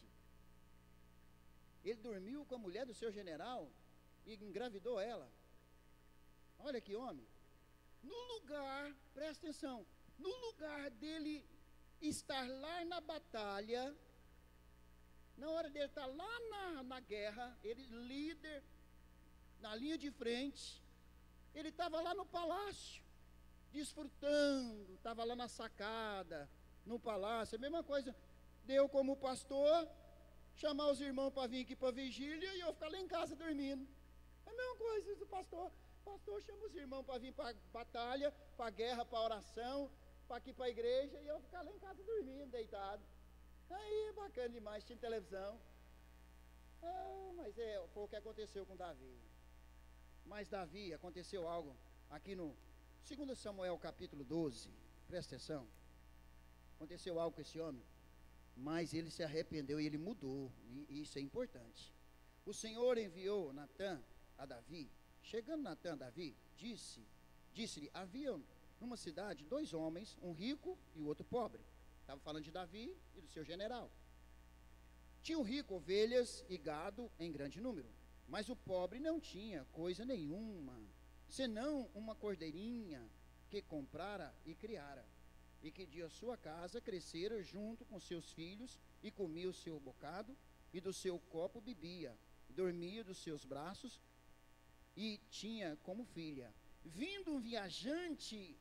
Ele dormiu com a mulher do seu general e engravidou ela. Olha que homem. No lugar, presta atenção, no lugar dele estar lá na batalha, na hora dele estar lá na guerra, ele líder, na linha de frente, ele estava lá no palácio, desfrutando, estava lá na sacada, no palácio, a mesma coisa, deu como pastor, chamar os irmãos para vir aqui para a vigília e eu ficar lá em casa dormindo. É a mesma coisa do pastor. O pastor chama os irmãos para vir para a batalha, para a guerra, para a oração, para aqui para a igreja, e eu ficar lá em casa dormindo, deitado. Aí é bacana demais, tinha televisão. Mas foi o que aconteceu com Davi. Mas Davi, aconteceu algo aqui no 2 Samuel capítulo 12, presta atenção. Aconteceu algo com esse homem, mas ele se arrependeu e ele mudou, e isso é importante. O Senhor enviou Natã a Davi. Chegando Natã a Davi, disse-lhe, havia numa cidade 2 homens, um rico e o outro pobre. Estava falando de Davi e do seu general. Tinha o rico ovelhas e gado em grande número, mas o pobre não tinha coisa nenhuma, senão uma cordeirinha que comprara e criara, e que de sua casa crescera junto com seus filhos, e comia o seu bocado, e do seu copo bebia, dormia dos seus braços, e tinha como filha. Vindo um viajante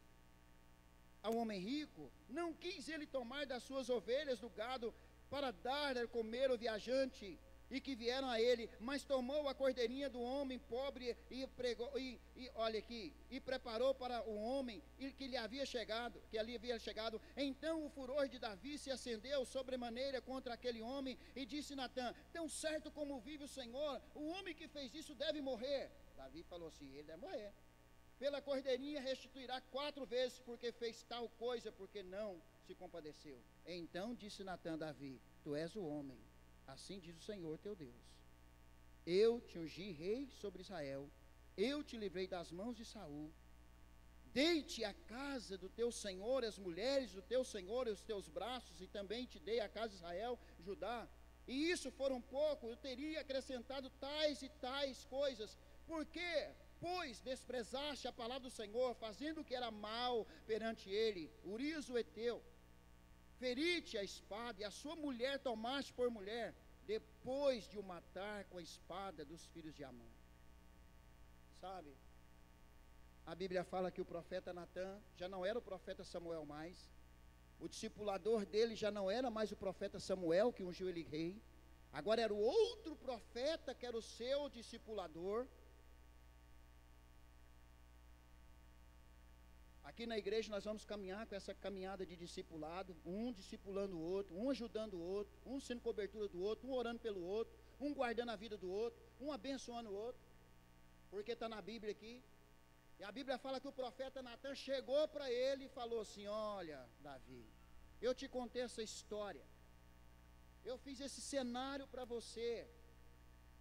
ao homem rico, não quis ele tomar das suas ovelhas do gado para dar a comer ao viajante, e que vieram a ele, mas tomou a cordeirinha do homem pobre e pregou, olha aqui, e preparou para o homem que ali havia chegado. Então o furor de Davi se acendeu sobremaneira contra aquele homem, e disse Natã, tão certo como vive o Senhor, o homem que fez isso deve morrer. Davi falou assim, ele deve morrer. Pela cordeirinha restituirá 4 vezes, porque fez tal coisa, porque não se compadeceu. Então disse Natã a Davi, tu és o homem, assim diz o Senhor teu Deus. Eu te ungi rei sobre Israel, eu te livrei das mãos de Saul. Dei-te a casa do teu senhor, as mulheres do teu senhor e os teus braços, e também te dei a casa de Israel, Judá. E isso foram pouco, eu teria acrescentado tais e tais coisas. Por quê? Pois desprezaste a palavra do Senhor, fazendo o que era mal perante ele. Urias o Heteu, ferite a espada, e a sua mulher tomaste por mulher, depois de o matar com a espada dos filhos de Amon. Sabe, a Bíblia fala que o profeta Natã já não era o profeta Samuel mais, o discipulador dele já não era mais o profeta Samuel, que ungiu ele rei, agora era o outro profeta que era o seu discipulador. Aqui na igreja nós vamos caminhar com essa caminhada de discipulado, um discipulando o outro, um ajudando o outro, um sendo cobertura do outro, um orando pelo outro, um guardando a vida do outro, um abençoando o outro, porque está na Bíblia aqui. E a Bíblia fala que o profeta Natã chegou para ele e falou assim, olha Davi, eu te contei essa história, eu fiz esse cenário para você,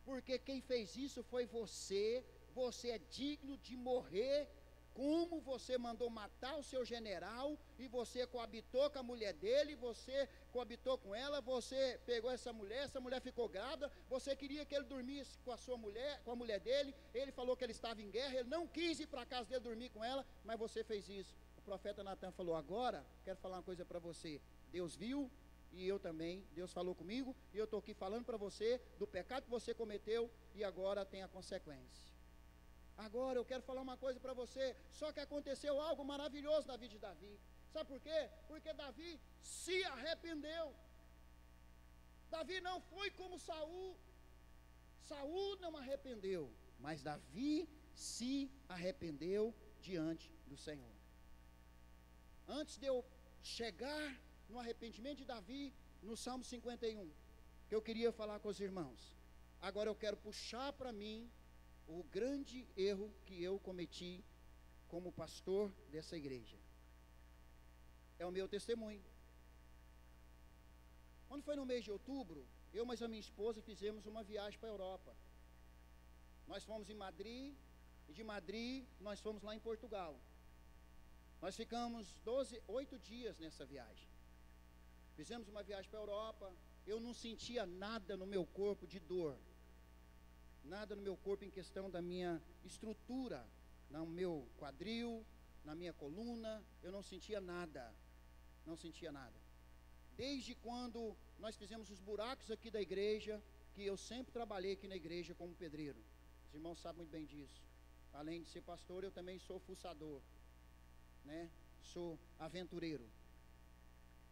porque quem fez isso foi você, você é digno de morrer, como você mandou matar o seu general, e você coabitou com a mulher dele, você coabitou com ela, você pegou essa mulher ficou grávida, você queria que ele dormisse com a sua mulher, com a mulher dele, ele falou que ele estava em guerra, ele não quis ir para a casa dele dormir com ela, mas você fez isso. O profeta Natã falou, agora, quero falar uma coisa para você, Deus viu, e eu também, Deus falou comigo, e eu estou aqui falando para você, do pecado que você cometeu, e agora tem a consequência. Agora eu quero falar uma coisa para você, só que aconteceu algo maravilhoso na vida de Davi. Sabe por quê? Porque Davi se arrependeu. Davi não foi como Saul. Saul não arrependeu, mas Davi se arrependeu diante do Senhor. Antes de eu chegar no arrependimento de Davi, no Salmo 51, que eu queria falar com os irmãos, agora eu quero puxar para mim o grande erro que eu cometi como pastor dessa igreja. É o meu testemunho. Quando foi no mês de outubro, eu mais a minha esposa fizemos uma viagem para a Europa. Nós fomos em Madrid, e de Madrid nós fomos lá em Portugal. Nós ficamos 8 dias nessa viagem. Fizemos uma viagem para a Europa, eu não sentia nada no meu corpo de dor. Nada no meu corpo em questão da minha estrutura, no meu quadril, na minha coluna, eu não sentia nada, Desde quando nós fizemos os buracos aqui da igreja, que eu sempre trabalhei aqui na igreja como pedreiro, os irmãos sabem muito bem disso, além de ser pastor, eu também sou fuçador, né? Sou aventureiro.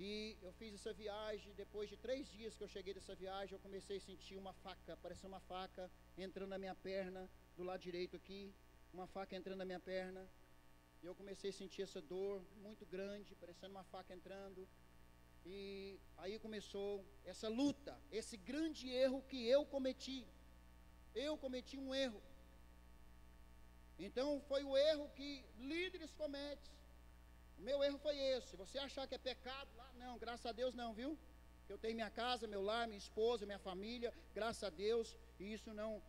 E eu fiz essa viagem, depois de 3 dias que eu cheguei dessa viagem, eu comecei a sentir uma faca, parecia uma faca entrando na minha perna, do lado direito aqui, uma faca entrando na minha perna, e eu comecei a sentir essa dor muito grande, parecendo uma faca entrando, e aí começou essa luta, esse grande erro que eu cometi um erro, então foi o erro que líderes cometem. O meu erro foi esse. Se você achar que é pecado, lá não, graças a Deus não, viu? Eu tenho minha casa, meu lar, minha esposa, minha família, graças a Deus. e isso não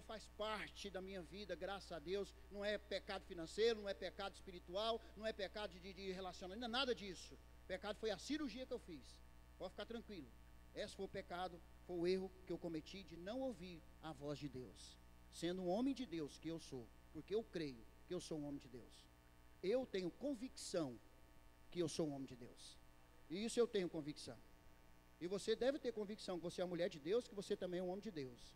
faz parte da minha vida, graças a Deus. Não é pecado financeiro, não é pecado espiritual, não é pecado de relacionamento, nada disso. Pecado foi a cirurgia que eu fiz, pode ficar tranquilo. Esse foi o pecado, foi o erro que eu cometi de não ouvir a voz de Deus, sendo um homem de Deus que eu sou, porque eu creio que eu sou um homem de Deus. Eu tenho convicção que eu sou um homem de Deus, e isso eu tenho convicção. E você deve ter convicção que você é uma mulher de Deus, que você também é um homem de Deus.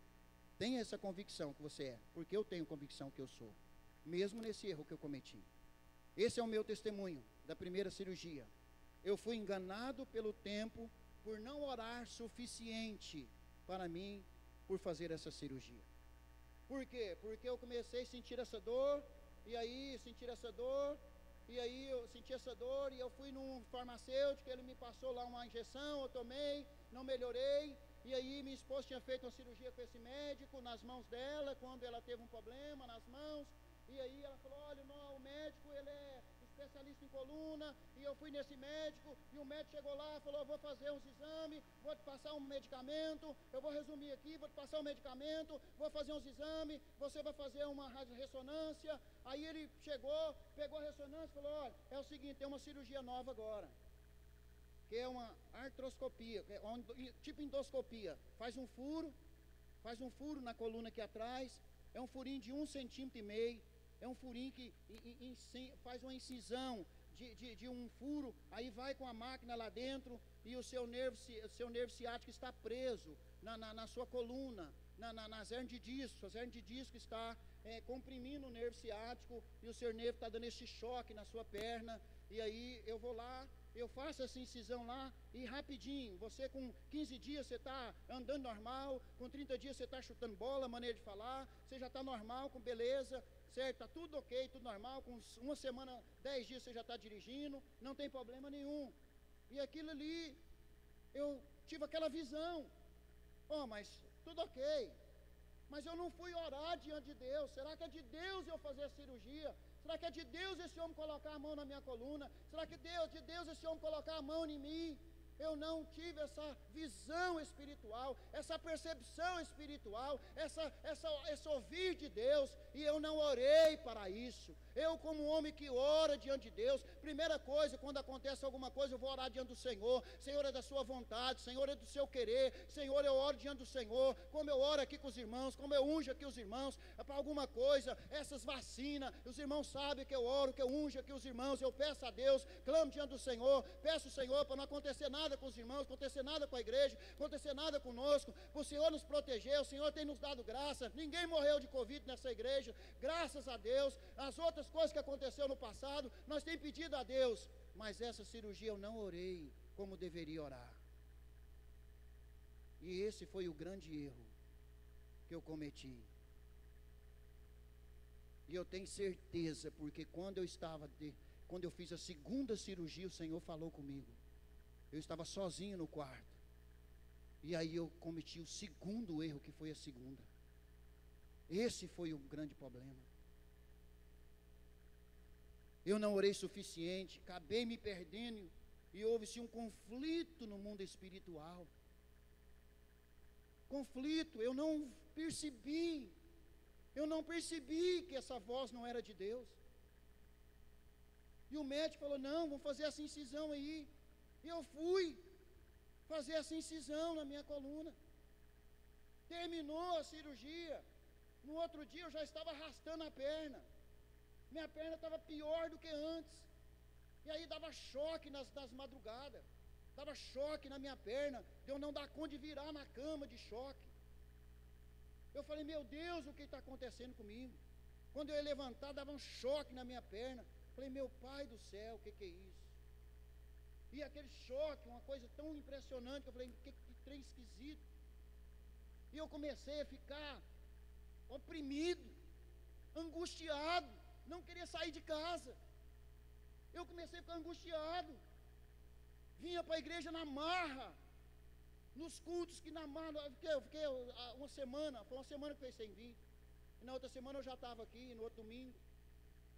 Tenha essa convicção que você é, porque eu tenho convicção que eu sou, mesmo nesse erro que eu cometi. Esse é o meu testemunho da primeira cirurgia. Eu fui enganado pelo tempo, por não orar suficiente para mim, por fazer essa cirurgia. Por quê? Porque eu comecei a sentir essa dor, e aí eu senti essa dor, e eu fui num farmacêutico, ele me passou lá uma injeção, eu tomei, não melhorei, e aí minha esposa tinha feito uma cirurgia com esse médico, nas mãos dela, quando ela teve um problema nas mãos, e aí ela falou, olha, não, o médico, ele é especialista em coluna, e eu fui nesse médico, e o médico chegou lá e falou, vou fazer uns exames, vou te passar um medicamento, eu vou resumir aqui, vou te passar um medicamento, vou fazer uns exames, você vai fazer uma ressonância. Aí ele chegou, pegou a ressonância e falou, olha, é o seguinte, tem uma cirurgia nova agora, que é uma artroscopia, tipo endoscopia, faz um furo na coluna aqui atrás, é um furinho de 1,5 cm, é um furinho que faz uma incisão de um furo, aí vai com a máquina lá dentro, e o seu nervo ciático está preso na sua coluna, nas hernias de disco. As hernias de disco está comprimindo o nervo ciático, e o seu nervo está dando esse choque na sua perna, e aí eu vou lá, eu faço essa incisão lá, e rapidinho, você com 15 dias você está andando normal, com 30 dias você está chutando bola, maneira de falar, você já está normal, com beleza, certo? Está tudo ok, tudo normal, com uma semana, 10 dias você já está dirigindo, não tem problema nenhum. E aquilo ali, eu tive aquela visão, mas tudo ok, mas eu não fui orar diante de Deus. Será que é de Deus eu fazer a cirurgia? Será que é de Deus esse homem colocar a mão na minha coluna? Será que de Deus esse homem colocar a mão em mim? Eu não tive essa visão espiritual, essa percepção espiritual, esse ouvir de Deus, e eu não orei para isso. Eu, como homem que ora diante de Deus, primeira coisa, quando acontece alguma coisa, eu vou orar diante do Senhor. Senhor, é da sua vontade, Senhor, é do seu querer, Senhor, eu oro diante do Senhor, como eu oro aqui com os irmãos, como eu unjo aqui os irmãos, é para alguma coisa, essas vacinas, os irmãos sabem que eu oro, que eu unjo aqui os irmãos, eu peço a Deus, clamo diante do Senhor, peço ao Senhor para não acontecer nada com os irmãos, acontecer nada com a igreja, acontecer nada conosco, para o Senhor nos proteger. O Senhor tem nos dado graça, ninguém morreu de Covid nessa igreja, graças a Deus. As outras coisas que aconteceram no passado, nós temos pedido a Deus, mas essa cirurgia eu não orei como deveria orar, e esse foi o grande erro que eu cometi. E eu tenho certeza, porque quando eu fiz a segunda cirurgia, o Senhor falou comigo. Eu estava sozinho no quarto, e aí eu cometi o segundo erro, que foi a segunda. Esse foi o grande problema. Eu não orei suficiente, acabei me perdendo, e houve-se um conflito no mundo espiritual. Conflito, eu não percebi que essa voz não era de Deus. E o médico falou, não, vamos fazer essa incisão aí. E eu fui fazer essa incisão na minha coluna. Terminou a cirurgia. No outro dia eu já estava arrastando a perna. Minha perna estava pior do que antes. E aí dava choque nas madrugadas. Dava choque na minha perna, de eu não dar conta de virar na cama de choque. Eu falei, meu Deus, o que está acontecendo comigo? Quando eu ia levantar, dava um choque na minha perna. Falei, meu Pai do céu, o que é isso? E aquele choque, uma coisa tão impressionante, que eu falei, que trem esquisito. E eu comecei a ficar oprimido, angustiado, não queria sair de casa. Eu comecei a ficar angustiado. Vinha para a igreja na marra, nos cultos que na marra, eu fiquei uma semana, foi uma semana que eu pensei em vir. E na outra semana eu já estava aqui, no outro domingo.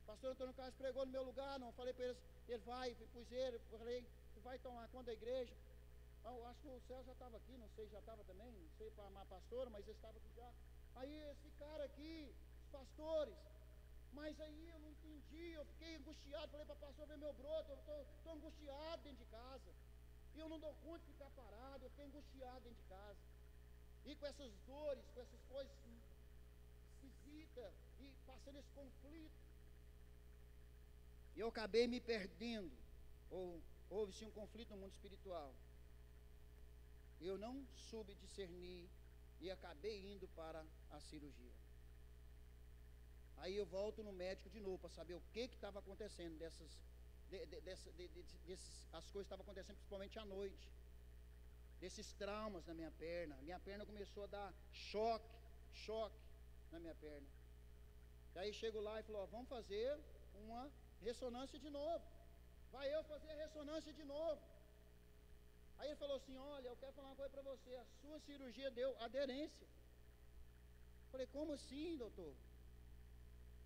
O pastor Antônio Carlos pregou no meu lugar, não falei para ele vai, pus ele, falei, vai tomar conta da igreja. Eu acho que o Céu já estava aqui, não sei, já estava também, não sei para amar pastora, mas ele estava aqui já. Aí eles ficaram aqui, os pastores, mas aí eu não entendi, eu fiquei angustiado, falei para o pastor, vem meu broto, eu estou angustiado dentro de casa, e eu não dou conta de ficar parado, eu fiquei angustiado dentro de casa, e com essas dores, com essas coisas esquisitas, e passando esse conflito, e eu acabei me perdendo, houve-se um conflito no mundo espiritual, eu não soube discernir, e acabei indo para a cirurgia. Aí eu volto no médico de novo, para saber o que estava acontecendo, as coisas estavam acontecendo principalmente à noite, desses traumas na minha perna começou a dar choque na minha perna, e aí chego lá e falou, vamos fazer uma ressonância de novo, vai eu fazer a ressonância de novo, aí ele falou assim, olha, eu quero falar uma coisa para você, a sua cirurgia deu aderência. Falei, como assim, doutor?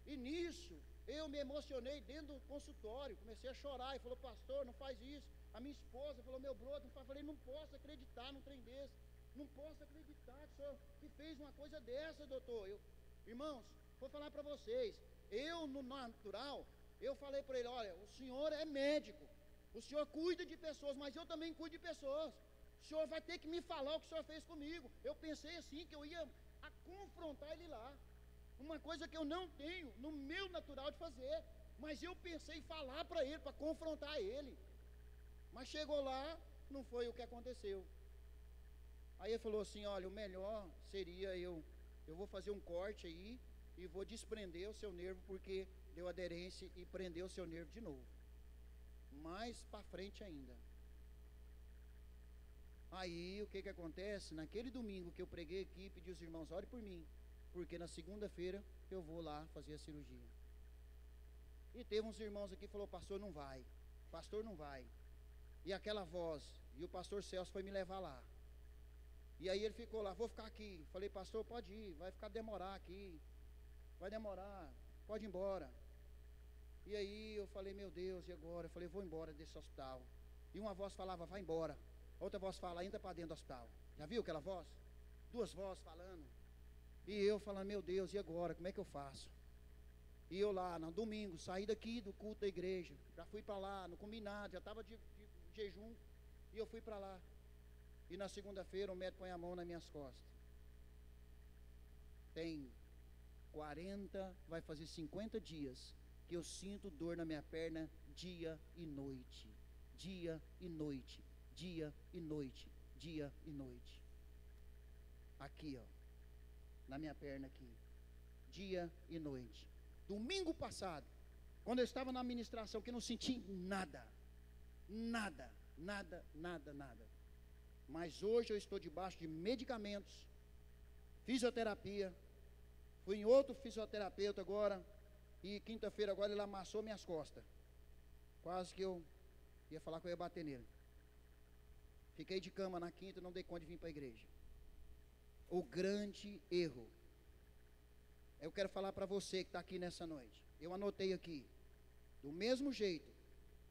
E nisso, eu me emocionei dentro do consultório, comecei a chorar, e falou, pastor, não faz isso. A minha esposa falou, meu broto, não faz. Falei, não posso acreditar num trem desse, não posso acreditar que o senhor que fez uma coisa dessa, doutor. Irmãos, vou falar para vocês, eu no natural, eu falei para ele, olha, o senhor é médico, o senhor cuida de pessoas, mas eu também cuido de pessoas, o senhor vai ter que me falar o que o senhor fez comigo. Eu pensei assim, que eu ia confrontar ele lá, uma coisa que eu não tenho no meu natural de fazer, mas eu pensei em falar para ele, para confrontar ele, mas chegou lá, não foi o que aconteceu. Aí ele falou assim, olha, o melhor seria eu vou fazer um corte aí, e vou desprender o seu nervo, porque deu aderência e prendeu o seu nervo de novo, mais para frente ainda. Aí o que acontece, naquele domingo que eu preguei aqui, pedi os irmãos, ore por mim, porque na segunda-feira eu vou lá fazer a cirurgia. E teve uns irmãos aqui que falou, pastor não vai, e aquela voz, e o pastor Celso foi me levar lá, e aí ele ficou lá, vou ficar aqui. Falei, pastor, pode ir, vai demorar aqui, vai demorar, pode ir embora. E aí eu falei, meu Deus, e agora? Eu falei, vou embora desse hospital. E uma voz falava, vai embora. Outra voz fala, entra para dentro do hospital. Já viu aquela voz? Duas vozes falando. E eu falando, meu Deus, e agora? Como é que eu faço? E eu lá, no domingo, saí daqui do culto da igreja, já fui para lá, no combinado, já estava de jejum, e eu fui para lá. E na segunda-feira o médico põe a mão nas minhas costas. Tem 40, vai fazer 50 dias, que eu sinto dor na minha perna dia e noite, dia e noite, dia e noite, dia e noite. Aqui, ó, na minha perna aqui, dia e noite. Domingo passado, quando eu estava na administração, que eu não senti nada, mas hoje eu estou debaixo de medicamentos, fisioterapia, fui em outro fisioterapeuta agora, e quinta-feira agora ele amassou minhas costas, quase que eu ia falar que eu ia bater nele. Fiquei de cama na quinta, não dei conta de vir para a igreja. O grande erro, eu quero falar para você que está aqui nessa noite, eu anotei aqui, do mesmo jeito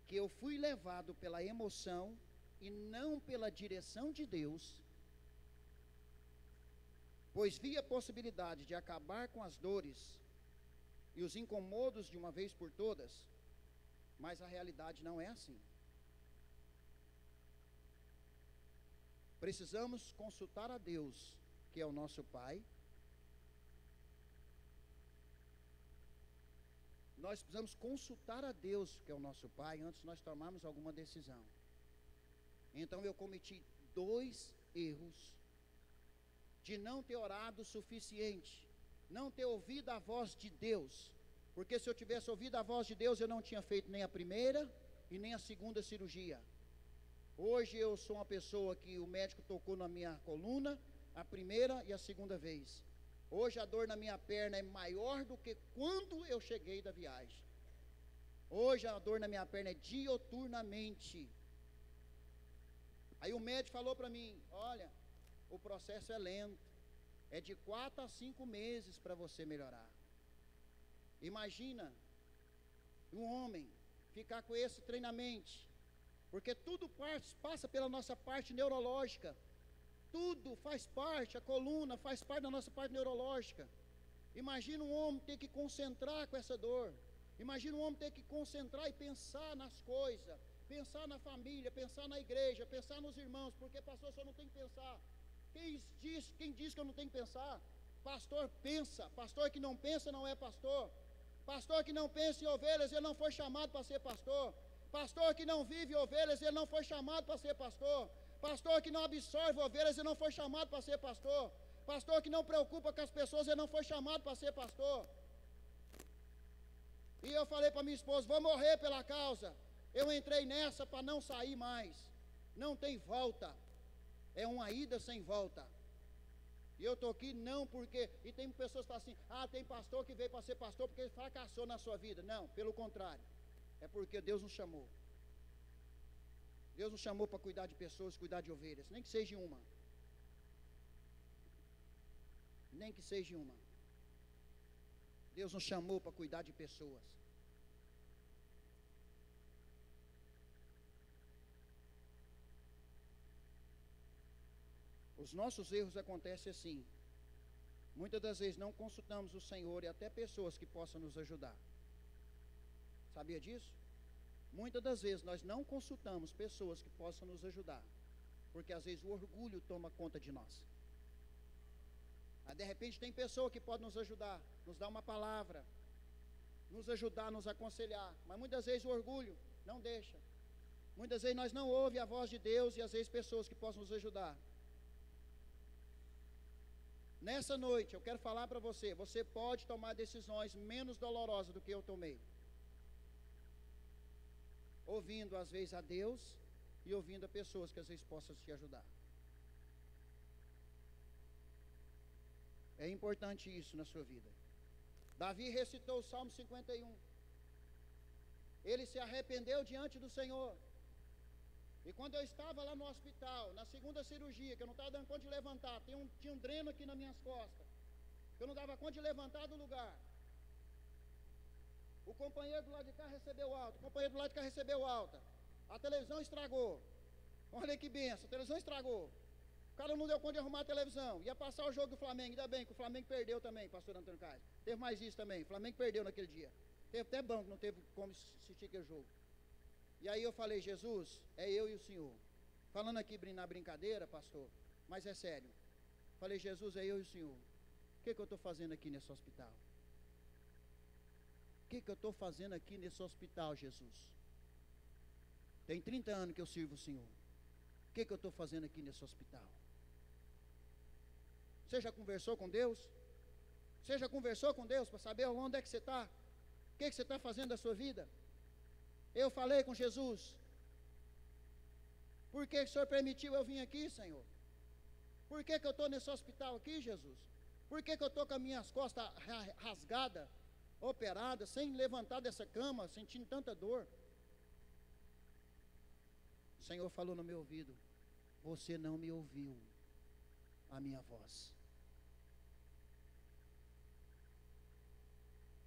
que eu fui levado pela emoção e não pela direção de Deus, pois vi a possibilidade de acabar com as dores e os incomodos de uma vez por todas, mas a realidade não é assim. Precisamos consultar a Deus, que é o nosso Pai. Nós precisamos consultar a Deus, que é o nosso Pai, antes de nós tomarmos alguma decisão. Então eu cometi 2 erros, de não ter orado o suficiente, não ter ouvido a voz de Deus, porque se eu tivesse ouvido a voz de Deus, eu não tinha feito nem a primeira e nem a segunda cirurgia. Hoje eu sou uma pessoa que o médico tocou na minha coluna, a primeira e a segunda vez. Hoje a dor na minha perna é maior do que quando eu cheguei da viagem. Hoje a dor na minha perna é dioturnamente. Aí o médico falou para mim, olha, o processo é lento, é de 4 a 5 meses para você melhorar. Imagina um homem ficar com esse treinamento, porque tudo passa pela nossa parte neurológica, tudo faz parte, a coluna faz parte da nossa parte neurológica. Imagina um homem ter que concentrar com essa dor, imagina um homem ter que concentrar e pensar nas coisas, pensar na família, pensar na igreja, pensar nos irmãos, porque pastor só não tem que pensar. Quem diz que eu não tenho que pensar? Pastor pensa, pastor que não pensa não é pastor. Pastor que não pensa em ovelhas, ele não foi chamado para ser pastor. Pastor que não vive ovelhas, ele não foi chamado para ser pastor. Pastor que não absorve ovelhas, ele não foi chamado para ser pastor. Pastor que não preocupa com as pessoas, ele não foi chamado para ser pastor. E eu falei para minha esposa, vou morrer pela causa. Eu entrei nessa para não sair mais. Não tem volta. É uma ida sem volta. E eu estou aqui não porque... E tem pessoas que falam assim, tem pastor que veio para ser pastor porque ele fracassou na sua vida. Não, pelo contrário. É porque Deus nos chamou. Deus nos chamou para cuidar de pessoas, cuidar de ovelhas. Nem que seja uma. Nem que seja uma. Deus nos chamou para cuidar de pessoas. Os nossos erros acontecem assim. Muitas das vezes não consultamos o Senhor e até pessoas que possam nos ajudar. Sabia disso? Muitas das vezes nós não consultamos pessoas que possam nos ajudar, porque às vezes o orgulho toma conta de nós. Mas de repente tem pessoa que pode nos ajudar, nos dar uma palavra, nos ajudar, nos aconselhar, mas muitas vezes o orgulho não deixa. Muitas vezes nós não ouvimos a voz de Deus e às vezes pessoas que possam nos ajudar. Nessa noite eu quero falar para você, você pode tomar decisões menos dolorosas do que eu tomei. Ouvindo às vezes a Deus e ouvindo a pessoas que às vezes possam te ajudar. É importante isso na sua vida. Davi recitou o Salmo 51. Ele se arrependeu diante do Senhor. E quando eu estava lá no hospital, na segunda cirurgia, que eu não estava dando conta de levantar, tinha um dreno aqui nas minhas costas, que eu não dava conta de levantar do lugar. O companheiro do lado de cá recebeu alta, o companheiro do lado de cá recebeu alta. A televisão estragou. Olha que benção, a televisão estragou. O cara não deu conta de arrumar a televisão. Ia passar o jogo do Flamengo, ainda bem que o Flamengo perdeu também, pastor Antônio Carlos. Teve mais isso também, o Flamengo perdeu naquele dia. Teve até banco, não teve como assistir aquele jogo. E aí eu falei, Jesus, é eu e o Senhor. Falando aqui na brincadeira, pastor, mas é sério. Falei, Jesus, é eu e o Senhor. O que eu estou fazendo aqui nesse hospital? O que eu estou fazendo aqui nesse hospital, Jesus? Tem 30 anos que eu sirvo o Senhor. O que eu estou fazendo aqui nesse hospital? Você já conversou com Deus? Você já conversou com Deus para saber onde é que você está? O que você está fazendo da sua vida? Eu falei com Jesus. Por que o Senhor permitiu eu vir aqui, Senhor? Por que eu estou nesse hospital aqui, Jesus? Por que eu estou com as minhas costas rasgadas, operadas, sem levantar dessa cama, sentindo tanta dor? O Senhor falou no meu ouvido, você não me ouviu a minha voz.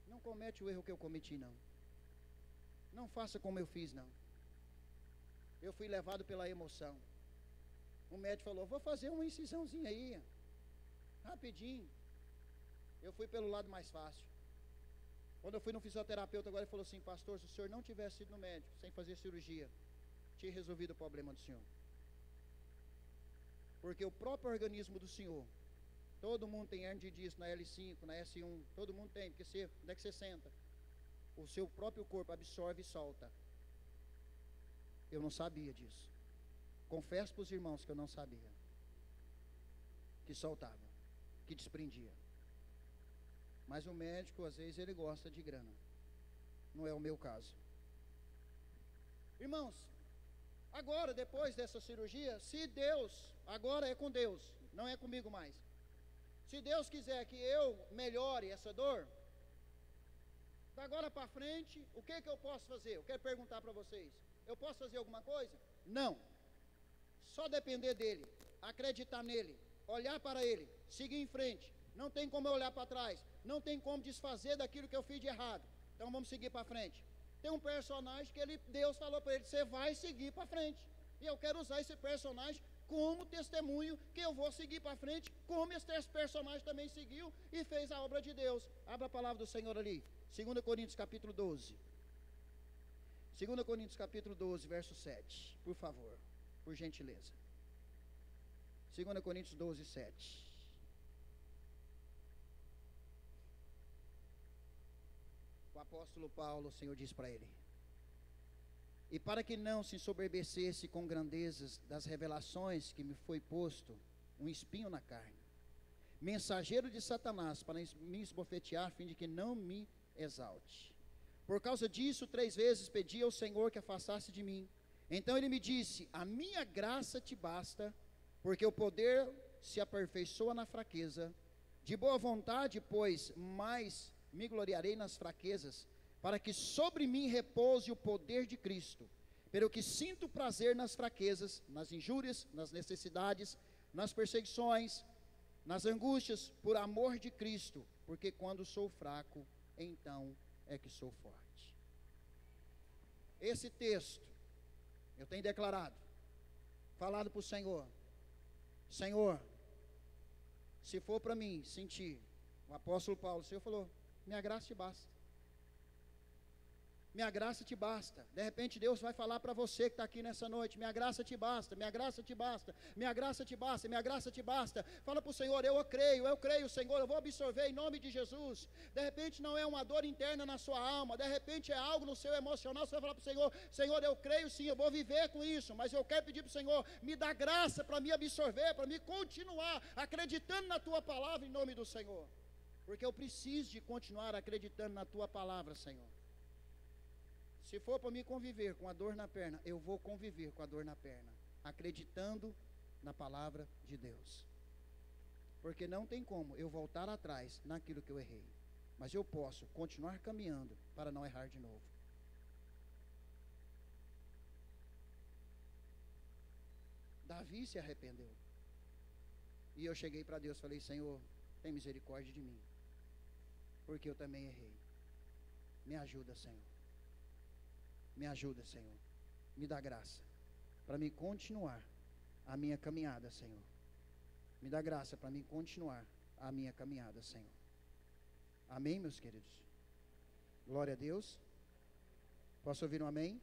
Não comete o erro que eu cometi, não. Não faça como eu fiz, não. Eu fui levado pela emoção. O médico falou, vou fazer uma incisãozinha aí, rapidinho. Eu fui pelo lado mais fácil. Quando eu fui no fisioterapeuta agora, ele falou assim, pastor, se o senhor não tivesse ido no médico, sem fazer cirurgia, tinha resolvido o problema do senhor. Porque o próprio organismo do senhor, todo mundo tem hernia de disco na L5, na S1, todo mundo tem, porque onde é que você senta? O seu próprio corpo absorve e solta. Eu não sabia disso. Confesso para os irmãos que eu não sabia. Que soltava, que desprendia. Mas o médico, às vezes, ele gosta de grana. Não é o meu caso. Irmãos, agora, depois dessa cirurgia, se Deus, agora é com Deus, não é comigo mais. Se Deus quiser que eu melhore essa dor, da agora para frente, o que eu posso fazer? Eu quero perguntar para vocês. Eu posso fazer alguma coisa? Não. Só depender dele, acreditar nele, olhar para ele, seguir em frente. Não tem como eu olhar para trás. Não tem como desfazer daquilo que eu fiz de errado. Então vamos seguir para frente. Tem um personagem que Deus falou para ele, você vai seguir para frente. E eu quero usar esse personagem como testemunho, que eu vou seguir para frente, como esse personagem também seguiu e fez a obra de Deus. Abra a palavra do Senhor ali, 2 Coríntios capítulo 12. 2 Coríntios capítulo 12, verso 7, por favor, por gentileza. 2 Coríntios 12, 7. O apóstolo Paulo, o Senhor diz para ele: e para que não se ensoberbecesse com grandezas das revelações que me foi posto um espinho na carne, mensageiro de Satanás, para me esbofetear, a fim de que não me exalte. Por causa disso, 3 vezes pedi ao Senhor que afastasse de mim. Então ele me disse: a minha graça te basta, porque o poder se aperfeiçoa na fraqueza. De boa vontade, pois, mais me gloriarei nas fraquezas, para que sobre mim repouse o poder de Cristo. Pelo que sinto prazer nas fraquezas, nas injúrias, nas necessidades, nas perseguições, nas angústias, por amor de Cristo, porque quando sou fraco, então é que sou forte. Esse texto, eu tenho declarado, falado para o Senhor: Senhor, se for para mim sentir, o apóstolo Paulo, o Senhor falou, minha graça te basta. Minha graça te basta. De repente Deus vai falar para você que está aqui nessa noite: minha graça te basta, minha graça te basta, minha graça te basta, minha graça te basta. Fala para o Senhor: eu creio, Senhor, eu vou absorver em nome de Jesus. De repente não é uma dor interna na sua alma, de repente é algo no seu emocional. Você vai falar para o Senhor: Senhor, eu creio sim, eu vou viver com isso, mas eu quero pedir para o Senhor, me dá graça para me absorver, para me continuar acreditando na tua palavra em nome do Senhor, porque eu preciso de continuar acreditando na tua palavra, Senhor. Se for para me conviver com a dor na perna, eu vou conviver com a dor na perna, acreditando na palavra de Deus. Porque não tem como eu voltar atrás naquilo que eu errei, mas eu posso continuar caminhando para não errar de novo. Davi se arrependeu. E eu cheguei para Deus e falei: Senhor, tem misericórdia de mim, porque eu também errei. Me ajuda, Senhor. Me ajuda, Senhor. Me dá graça para me continuar a minha caminhada, Senhor. Me dá graça para me continuar a minha caminhada, Senhor. Amém, meus queridos? Glória a Deus. Posso ouvir um amém?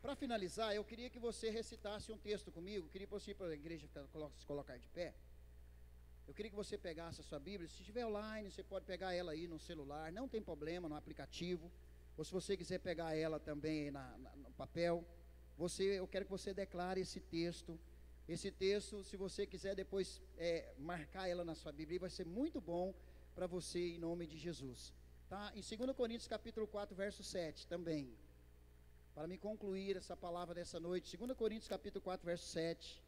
Para finalizar, eu queria que você recitasse um texto comigo. Queria que você, para a igreja se colocar de pé. Eu queria que você pegasse a sua Bíblia. Se estiver online, você pode pegar ela aí no celular, não tem problema, no aplicativo. Ou se você quiser pegar ela também no papel. Eu quero que você declare esse texto. Esse texto, se você quiser depois marcar ela na sua Bíblia, vai ser muito bom para você em nome de Jesus. Tá? Em 2 Coríntios capítulo 4, verso 7 também. Para me concluir essa palavra dessa noite, 2 Coríntios capítulo 4, verso 7,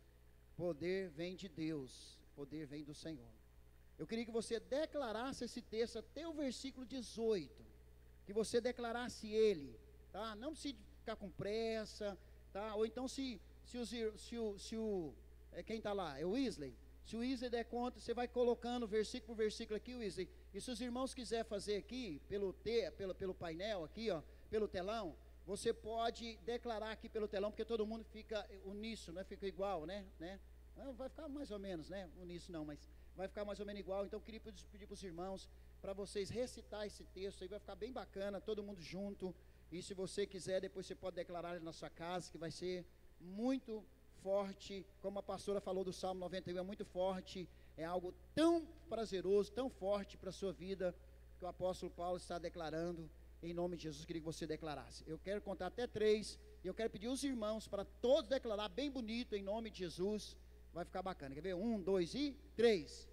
poder vem de Deus, poder vem do Senhor. Eu queria que você declarasse esse texto até o versículo 18, que você declarasse ele, tá? Não precisa ficar com pressa, tá? Ou então quem está lá? É o Wesley? Se o Wesley der conta, você vai colocando versículo por versículo aqui, Wesley. E se os irmãos quiserem fazer aqui, pelo painel aqui, ó, pelo telão, você pode declarar aqui pelo telão, porque todo mundo fica uníssono, né? Fica igual, né? Não, vai ficar mais ou menos, né? Uníssono não, mas vai ficar mais ou menos igual. Então eu queria pedir para os irmãos, para vocês recitar esse texto aí, vai ficar bem bacana, todo mundo junto. E se você quiser, depois você pode declarar ele na sua casa, que vai ser muito forte. Como a pastora falou do Salmo 91, é muito forte, é algo tão prazeroso, tão forte para a sua vida, que o apóstolo Paulo está declarando. Em nome de Jesus, queria que você declarasse. Eu quero contar até 3, e eu quero pedir os irmãos para todos declarar bem bonito, em nome de Jesus. Vai ficar bacana, quer ver? 1, 2 e 3.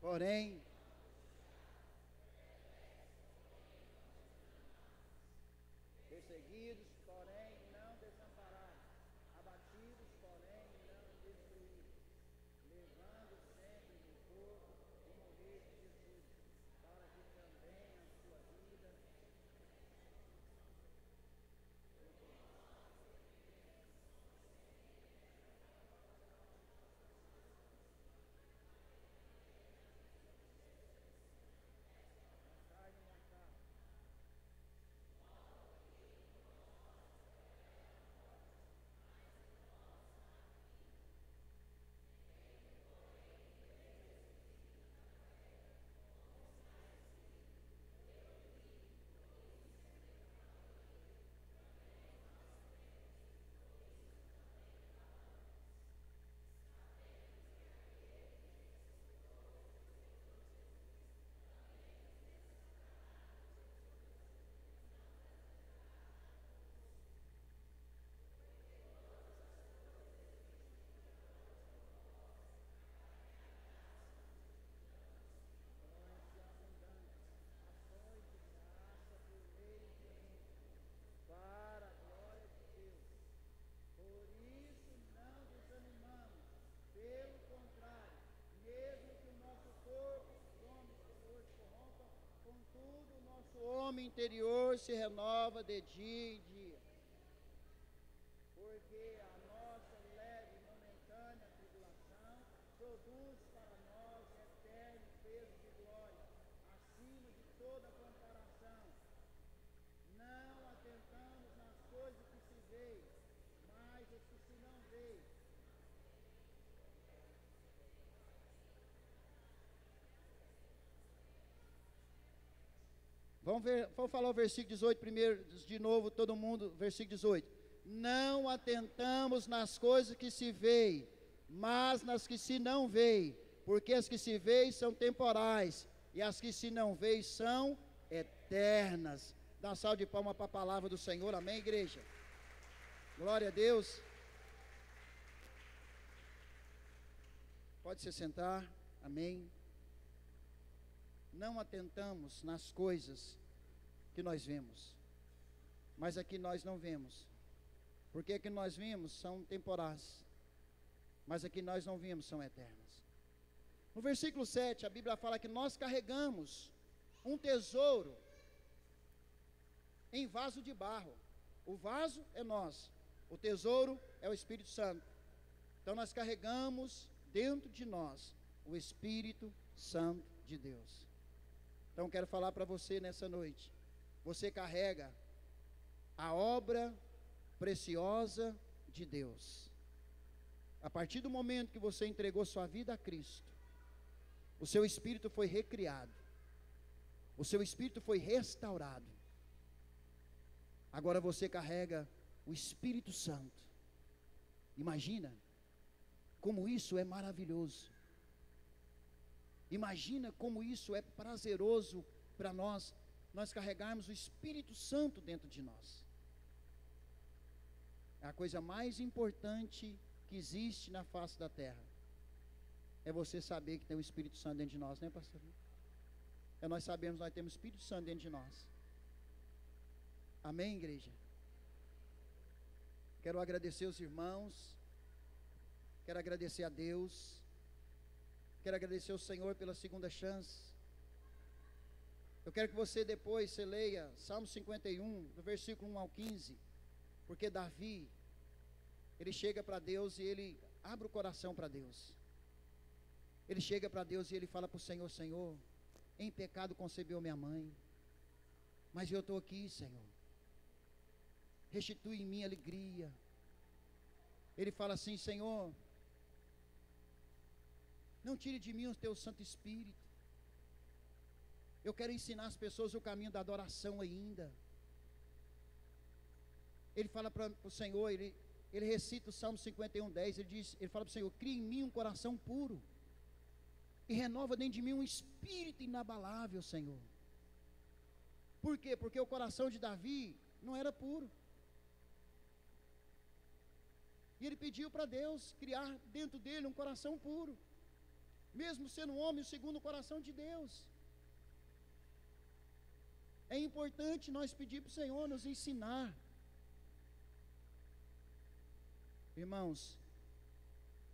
Porém, perseguidos, porém não desamparados, abatidos, porém não destruídos, levando sempre no corpo Contudo, o nosso homem interior se renova de dia em dia, porque a nossa leve e momentânea tribulação produz para nós eterno peso de glória, acima de toda comparação. Não atentamos nas coisas que se veem, mas as que se não veem. Vamos falar o versículo 18 primeiro, de novo, todo mundo, versículo 18. Não atentamos nas coisas que se veem, mas nas que se não veem, porque as que se veem são temporais, e as que se não veem são eternas. Dá uma salva de palmas para a palavra do Senhor, amém, igreja? Glória a Deus. Pode se sentar, amém. Não atentamos nas coisas que nós vemos, mas aqui nós não vemos, porque aqui nós vimos são temporais, mas aqui nós não vimos são eternas. No versículo 7, a Bíblia fala que nós carregamos um tesouro em vaso de barro. O vaso é nós, o tesouro é o Espírito Santo. Então nós carregamos dentro de nós o Espírito Santo de Deus. Então quero falar para você nessa noite, você carrega a obra preciosa de Deus. A partir do momento que você entregou sua vida a Cristo, o seu espírito foi recriado, o seu espírito foi restaurado. Agora você carrega o Espírito Santo. Imagina como isso é maravilhoso. Imagina como isso é prazeroso para nós carregarmos o Espírito Santo dentro de nós. É a coisa mais importante que existe na face da terra. É você saber que tem o Espírito Santo dentro de nós, né, pastor? É nós sabemos que nós temos o Espírito Santo dentro de nós. Amém, igreja? Quero agradecer os irmãos, quero agradecer a Deus, quero agradecer ao Senhor pela segunda chance. Eu quero que você depois, você leia Salmo 51, do versículo 1 ao 15, porque Davi, ele chega para Deus e ele abre o coração para Deus. Ele chega para Deus e ele fala para o Senhor: Senhor, em pecado concebeu minha mãe, mas eu estou aqui, Senhor, restitui em mim alegria. Ele fala assim: Senhor, não tire de mim o teu Santo Espírito. Eu quero ensinar as pessoas o caminho da adoração ainda. Ele fala para o Senhor, ele recita o Salmo 51, 10, ele fala para o Senhor: cria em mim um coração puro, e renova dentro de mim um espírito inabalável, Senhor. Por quê? Porque o coração de Davi não era puro. E ele pediu para Deus criar dentro dele um coração puro, mesmo sendo um homem segundo o coração de Deus. É importante nós pedir para o Senhor nos ensinar. Irmãos,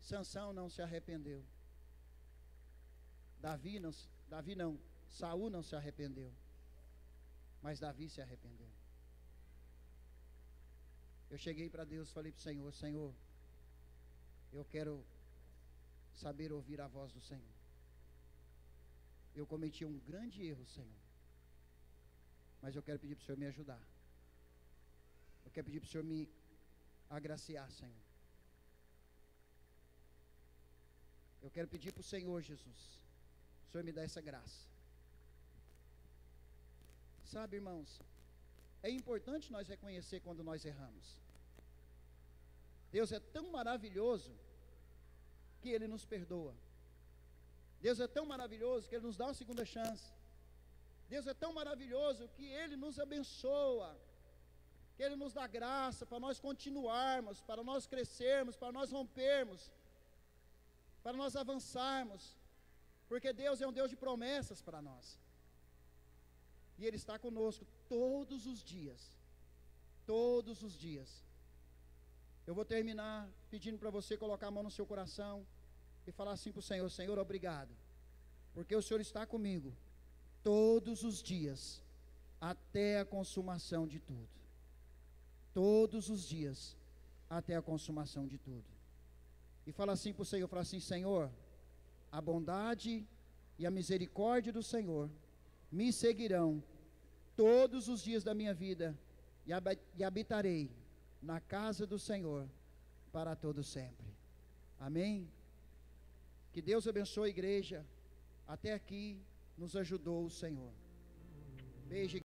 Sansão não se arrependeu. Saul não se arrependeu. Mas Davi se arrependeu. Eu cheguei para Deus e falei para o Senhor: Senhor, eu quero saber ouvir a voz do Senhor. Eu cometi um grande erro, Senhor, mas eu quero pedir para o Senhor me ajudar. Eu quero pedir para o Senhor me agraciar, Senhor. Eu quero pedir para o Senhor, Jesus, o Senhor me dá essa graça. Sabe, irmãos, é importante nós reconhecer quando nós erramos. Deus é tão maravilhoso que Ele nos perdoa. Deus é tão maravilhoso que Ele nos dá uma segunda chance. Deus é tão maravilhoso que Ele nos abençoa, que Ele nos dá graça para nós continuarmos, para nós crescermos, para nós rompermos, para nós avançarmos, porque Deus é um Deus de promessas para nós, e Ele está conosco todos os dias, todos os dias. Eu vou terminar pedindo para você colocar a mão no seu coração, e falar assim para o Senhor: Senhor, obrigado, porque o Senhor está comigo, todos os dias, até a consumação de tudo. Todos os dias, até a consumação de tudo. E fala assim para o Senhor, fala assim: Senhor, a bondade e a misericórdia do Senhor me seguirão todos os dias da minha vida, e habitarei na casa do Senhor para todo sempre. Amém? Que Deus abençoe a igreja. Até aqui nos ajudou o Senhor. Beijo.